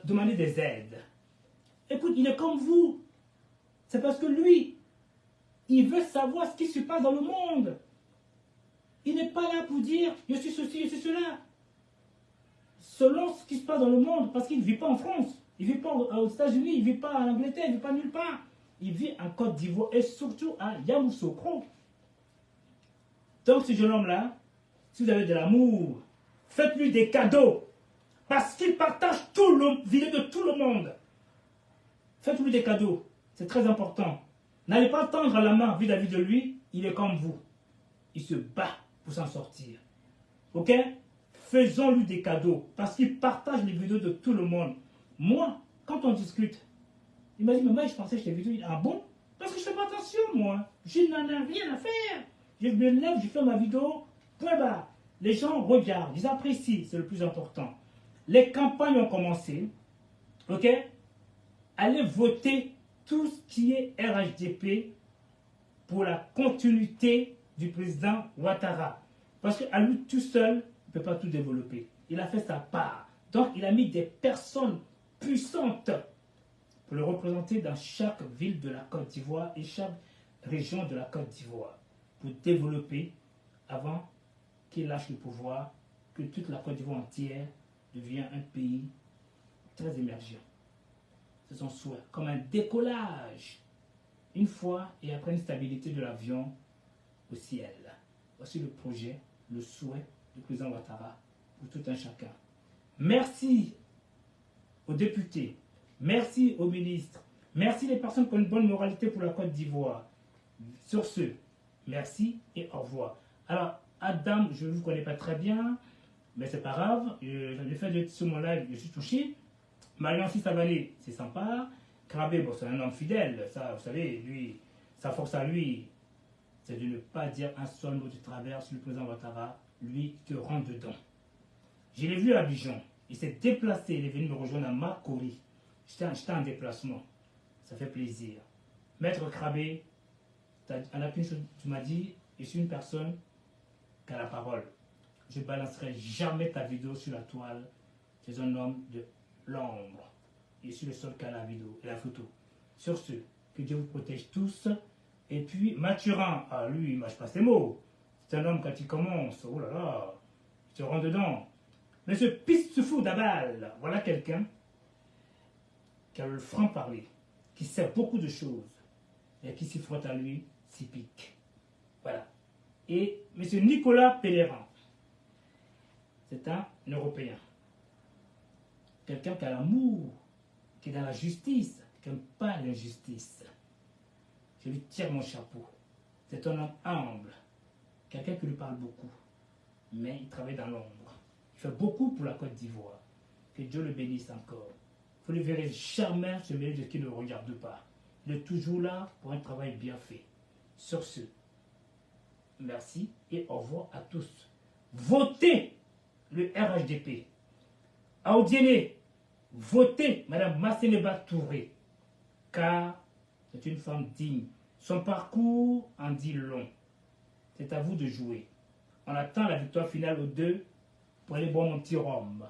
demander des aides. Écoute, il est comme vous. C'est parce que lui, il veut savoir ce qui se passe dans le monde. Il n'est pas là pour dire, je suis ceci, je suis cela. selon ce qui se passe dans le monde, parce qu'il ne vit pas en France, il ne vit pas aux États-Unis, il ne vit pas en Angleterre, il ne vit pas nulle part. Il vit en Côte d'Ivoire et surtout à Yamoussoukro. Donc ce jeune homme-là, si vous avez de l'amour, faites-lui des cadeaux. Parce qu'il partage tout le vidéo de tout le monde. Faites-lui des cadeaux. C'est très important. N'allez pas tendre la main vis-à-vis de lui. Il est comme vous. Il se bat pour s'en sortir. Ok? Faisons-lui des cadeaux. Parce qu'il partage les vidéos de tout le monde. Moi, quand on discute, il m'a dit, mais moi, je pensais que j'étais vidéo. Ah bon? Parce que je ne fais pas attention, moi. Je n'en ai rien à faire. Je me lève, je fais ma vidéo. Point barre. Les gens regardent, ils apprécient. C'est le plus important. Les campagnes ont commencé. Ok? Allez voter tout ce qui est RHDP pour la continuité du président Ouattara. Parce qu'à lui tout seul, il ne peut pas tout développer. Il a fait sa part. Donc, il a mis des personnes puissantes pour le représenter dans chaque ville de la Côte d'Ivoire et chaque région de la Côte d'Ivoire pour développer avant qu'il lâche le pouvoir, que toute la Côte d'Ivoire entière devient un pays très émergent. C'est son souhait, comme un décollage, une fois et après une stabilité de l'avion au ciel. Voici le projet, le souhait du président Ouattara pour tout un chacun. Merci aux députés, merci aux ministres, merci les personnes qui ont une bonne moralité pour la Côte d'Ivoire. Sur ce, merci et au revoir. Alors, Adam, je ne vous connais pas très bien, mais c'est pas grave. Le fait d'être sur mon live, je suis touché. Marion Savané, c'est sympa. Krabé, bon, c'est un homme fidèle. Ça, vous savez, lui, sa force à lui, c'est de ne pas dire un seul mot de travers sur le président Ouattara. Lui, il te rentre dedans. Je l'ai vu à Abidjan. Il s'est déplacé. Il est venu me rejoindre à Makori. J'étais en déplacement. Ça fait plaisir. Maître Krabé, en la plus, tu m'as dit, je suis une personne qui a la parole. Je ne balancerai jamais ta vidéo sur la toile. Tu es un homme de l'ombre. Je suis le seul qui a la vidéo et la photo. Sur ce, que Dieu vous protège tous. Et puis, Mathurin, ah lui, il ne mâche pas ses mots. C'est un homme quand il commence, oh là là, il te rend dedans. Mais ce pisse-fou d'Abal, voilà quelqu'un qui a le franc-parler, qui sait beaucoup de choses, et qui s'y frotte à lui, s'y pique. Voilà. Et M. Nicolas Pellerin, c'est un Européen. Quelqu'un qui a l'amour, qui est dans la justice, qui n'aime pas l'injustice. Je lui tire mon chapeau. C'est un homme humble. Quelqu'un qui lui parle beaucoup. Mais il travaille dans l'ombre. Il fait beaucoup pour la Côte d'Ivoire. Que Dieu le bénisse encore. Vous ne verrez jamais ce mêler de qui ne le regarde pas. Il est toujours là pour un travail bien fait. Sur ce, merci et au revoir à tous. Votez le RHDP. À Odiéné, votez Mme Massénéba Touré, car c'est une femme digne. Son parcours en dit long. C'est à vous de jouer. On attend la victoire finale aux deux pour aller boire mon petit rhum.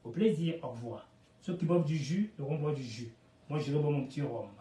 Au plaisir, au revoir. Ceux qui boivent du jus, devront boire du jus. Moi, je vais boire mon petit rhum.